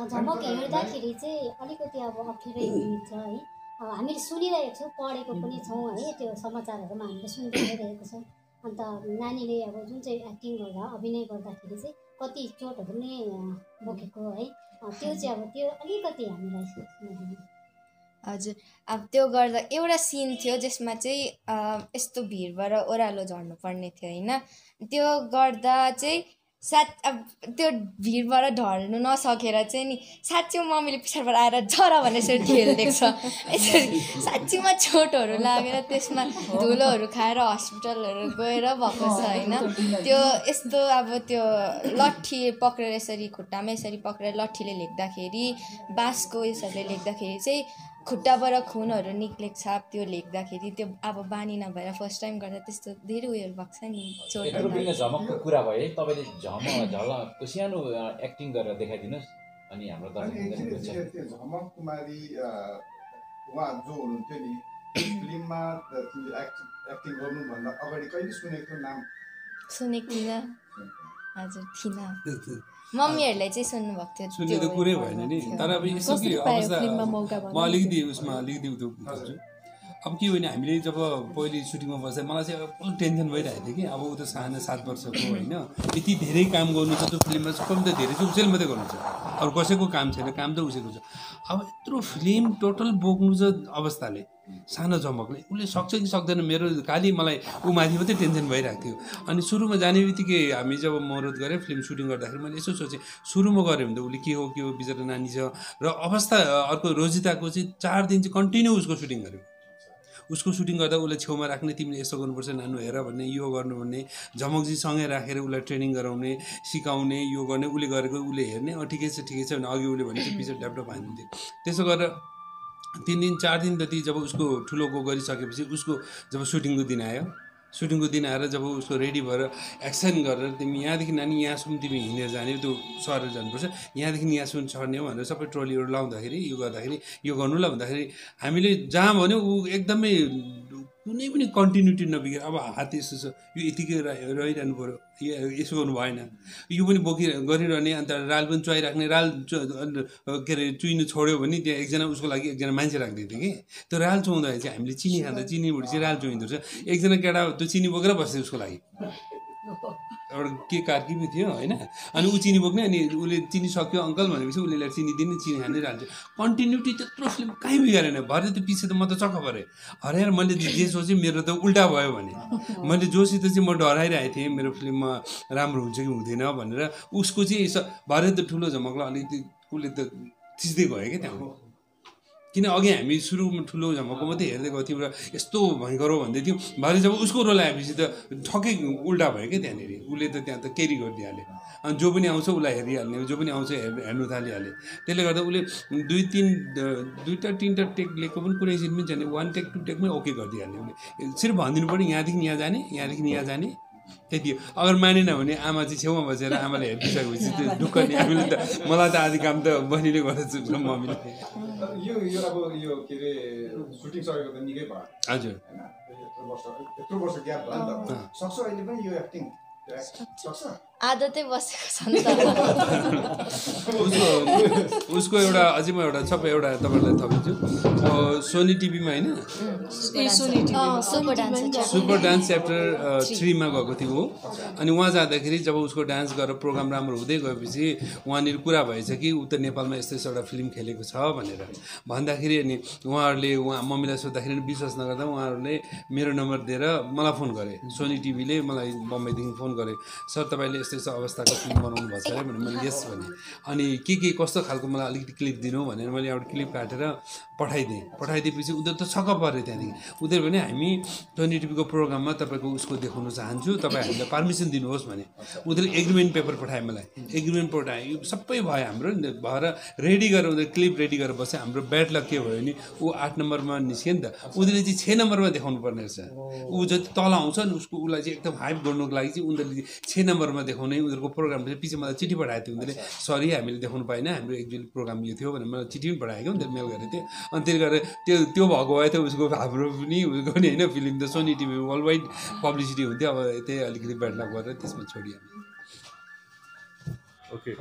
झमक हेर्दाखेरि चाहिँ अलिकति अब अप्ठ्यारै हुन्छ है। अब हामीले सुनिरहेको छौँ, पढेको पनि छौँ है, त्यो समाचारहरूमा हामीले सुनिरहेको छौँ। अन्त नानीले अब जुन चाहिँ एक्टिङ गर्दा अभिनय गर्दाखेरि चाहिँ कति चोटहरू नै बोकेको है, त्यो चाहिँ अब त्यो अलिकति हामीलाई। हजुर, अब त्यो गर्दा एउटा सिन थियो जसमा चाहिँ यस्तो भिरबाट ओह्रालो झर्नुपर्ने थियो होइन। त्यो गर्दा चाहिँ अब त्यो भिरबाट ढल्नु नसकेर चाहिँ नि साँच्चै मम्मीले पछाडिबाट आएर झर भनेर यसरी ठेलिदिएको छ। यसरी साँच्चीमा चोटहरू लागेर त्यसमा धुलोहरू खाएर हस्पिटलहरू गएर भएको छ होइन। त्यो यस्तो अब त्यो लट्ठी पक्रेर यसरी खुट्टामा यसरी पक्रेर लट्ठीले लेख्दाखेरि, बाँसको यसहरूले लेख्दाखेरि चाहिँ खुट्टाबाट खुनहरू निक्लेको छ। त्यो लेख्दाखेरि त्यो अब बानी नभएर फर्स्ट टाइम गर्दा त्यस्तो धेरै उयोहरू भएको छ नि, चोटहरू। झमकको कुरा भयो है, तपाईँले झलको सानो एक्टिङ गरेर देखाइदिनुहोस् अनि हाम्रो दर्शकहरूले। झमक कुमारी उहाँ जो हुनुहुन्थ्यो नि फिल्ममा, एक्टिङ गर्नुभन्दा अगाडि कहिले सुनेको थियो नाम? सुनेको थिइनँ। हजुर, थिइनँ। मम्मीहरूलाई चाहिँ सुन्नुभएको थियो। सुन्ने त कुरै भएन नि, तर अब यसो के अवस्था म अलिकति उसमा लिखिदिउँछु। अब के हो भने हामीले जब पहिले सुटिङमा बस्दा मलाई चाहिँ फुल टेन्सन भइरहेको थियो कि अब ऊ त सानो 7 वर्षको होइन यति धेरै काम गर्नु छ त्यो फिल्ममा कम त धेरै चाहिँ उसैले मात्रै गर्नु छ अरू कसैको काम छैन काम त उसैको छ अब यत्रो फिल्म टोटल बोक्नु छ अवस्थाले सानो झमकले उसले सक्छ कि सक्दैन मेरो खालि मलाई ऊ माथि मात्रै टेन्सन भइरहेको थियो अनि सुरुमा जाने बित्तिकै हामी जब मरौत गरेँ फिल्म सुटिङ गर्दाखेरि मैले यसो सोचेँ सुरुमा गऱ्यो भने त उसले के हो बिचरा नानी छ र अवस्था अर्को रोजिताको चाहिँ 4 दिन चाहिँ कन्टिन्यू उसको सुटिङ गऱ्यो उसको सुटिङ गर्दा उसले छेउमा राख्ने तिमीले यसो गर्नुपर्छ नानु हेर भन्ने यो गर्नु भन्ने झमकजीसँगै राखेर उसलाई ट्रेनिङ गराउने सिकाउने यो गर्ने उसले गरेको उसले हेर्ने ठिकै छ भने अघि उसले भने चाहिँ पछि ड्यापडप हानिदिन्थ्यो त्यसो गरेर 3 दिन 4 दिन जति जब उसको ठुलोको गरिसकेपछि उसको जब सुटिङको दिन आएर जब उसको रेडी भएर एक्सन गरेर तिमी यहाँदेखि नानी यहाँसम्म तिमी हिँडेर जाने त्यो सरेर जानुपर्छ यहाँदेखि यहाँसम्म छर्ने हो भनेर सबै ट्रलीहरू लाउँदाखेरि यो गर्दाखेरि यो गर्नु ल भन्दाखेरि हामीले जहाँ भन्यो ऊ एकदमै कुनै पनि कन्टिन्युटी नबिग्रे अब हात यस्तो छ यो यतिकै रहिरहनु पऱ्यो यसो गर्नु भएन यो पनि गरिरहने अन्त राल पनि चुहाइराख्ने राल के अरे चुइनु छोड्यो भने त्यहाँ एकजना उसको लागि एकजना मान्छे राखिदिएको थियो कि त्यो राल चुहाउँदाखेरि चाहिँ हामीले चिनी खाँदा चिनीबाट चाहिँ राल चुहिँदो रहेछ एकजना केटा त्यो चिनी बोकेर बस्थ्यो उसको लागि एउटा के कार्की पनि थियो होइन अनि ऊ चिनी बोक्ने अनि उसले चिनी सक्यो अङ्कल भनेपछि उसले चिनी दिने चिनी खाँदै रहन्छ कन्टिन्युटी त्यत्रो फिल्म कहीँ बिगारेन भरे त्यो पछि त म त चक्क परेँ हराएर मैले जे सोचेँ मेरो त उल्टा भयो भने मैले जोसित चाहिँ म डराइरहेको थिएँ मेरो फिल्ममा राम्रो हुन्छ कि हुँदैन भनेर उसको चाहिँ भरे त ठुलो झमकलाई अलिकति उसले त थिच्दै गयो क्या त्यहाँ किन अघि हामी सुरुमा ठुलो झमकको मात्रै हेर्दै गएको थियौँ र यस्तो भयङ्कर हो भन्दै थियौँ भरे जब उसको रोल आएपछि त ठक्कै उल्टा भयो क्या त्यहाँनिर उसले त त्यहाँ त क्यारी गरिदिइहाल्यो अनि जो पनि आउँछ उसलाई हेरिहाल्ने जो पनि आउँछ हेर्नु थालिहाल्यो त्यसले गर्दा उसले 2-3टा टेक लिएको पनि कुनै सिन पनि छैन 1 टेक 2 टेकमै ओके गरिदिइहाल्ने उसले सिर्फ भनिदिनु पऱ्यो यहाँदेखि यहाँ जाने त्यति हो अगर मानेन भने आमा चाहिँ छेउमा बसेर आमाले हेरिसकेपछि त्यो ढुक्क नि हामीले त मलाई त आधी काम त बहिनीले गरेको छु मम्मीले यो अब यो के अरे सुटिङ सकेको त निकै भयो हजुर यत्रो वर्ष ग्याप भयो नि त सक्छ अहिले पनि यो एक्टिङ सक्छ आदतै बसेको छ नि त उसको एउटा अझै म एउटा सबै एउटा तपाईँलाई थपिन्छु सोनी टिभीमा होइन सुपर डान्स च्याप्टर 3 गएको थियो हो अनि उहाँ जाँदाखेरि जब उसको डान्स गरेर प्रोग्राम राम्रो हुँदै गएपछि उहाँनिर कुरा भएछ कि ऊ त नेपालमा यस्तो एउटा फिल्म खेलेको छ भनेर भन्दाखेरि अनि उहाँहरूले मम्मीलाई सोद्धाखेरि विश्वास नगर्दा उहाँहरूले मेरो नम्बर दिएर मलाई फोन गरे सोनी टिभीले मलाई बम्बईदेखि फोन गरे सर तपाईँले यस्तो अवस्थाको फिल्म बनाउनु भएको छ है भनेर मैले यस भने अनि के कस्तो खालको मलाई अलिकति क्लिप दिनु भनेर मैले एउटा क्लिप काटेर पठाइदिएपछि उनीहरू त छक्क पऱ्यो त्यहाँदेखि उनीहरू भने हामी सोनी टिभीको प्रोग्राममा तपाईँको उसको देखाउन चाहन्छु तपाईँ हामीलाई पर्मिसन दिनुहोस् भने उनीहरूले एग्रिमेन्ट पेपर पठायो मलाई एग्रिमेन्ट पठायो सबै भयो हाम्रो भएर रेडी गरेर उनीहरू क्लिप रेडी गरेर बस्यो हाम्रो ब्याड लक के भयो भने ऊ 8 नम्बरमा निस्क्यो नि त उनीहरूले चाहिँ 6 नम्बरमा देखाउनु पर्ने रहेछ ऊ जति तल आउँछ नि उसलाई चाहिँ एकदम हाइप गर्नुको लागि चाहिँ उनीहरूले 6 नम्बरमा देखाउने उनीहरूको प्रोग्राम पछि मलाई चिठी पठाएको थियो उनीहरूले सरी हामीले देखाउनु पाएन हाम्रो एक्चुअली प्रोग्राम यो थियो भनेर मलाई चिठी पनि पठाएको उनीहरूले मेल गरेको थियो अनि त्यसले गर्दा त्यो भएको भए त उसको हाम्रो पनि उसको नि होइन फिल्म त Sony TV worldwide publicity हुन्थ्यो अब त्यही अलिकति ब्याड लक गरेर त्यसमा छोडियो ओके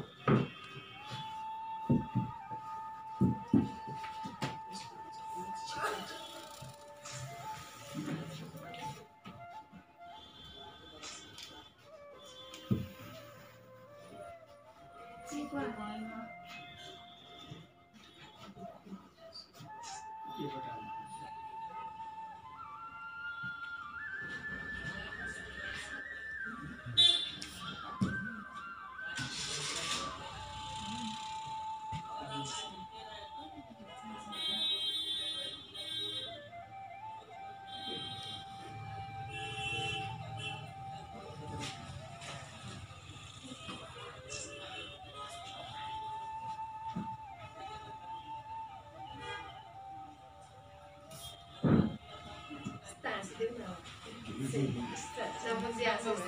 这不这样是不是？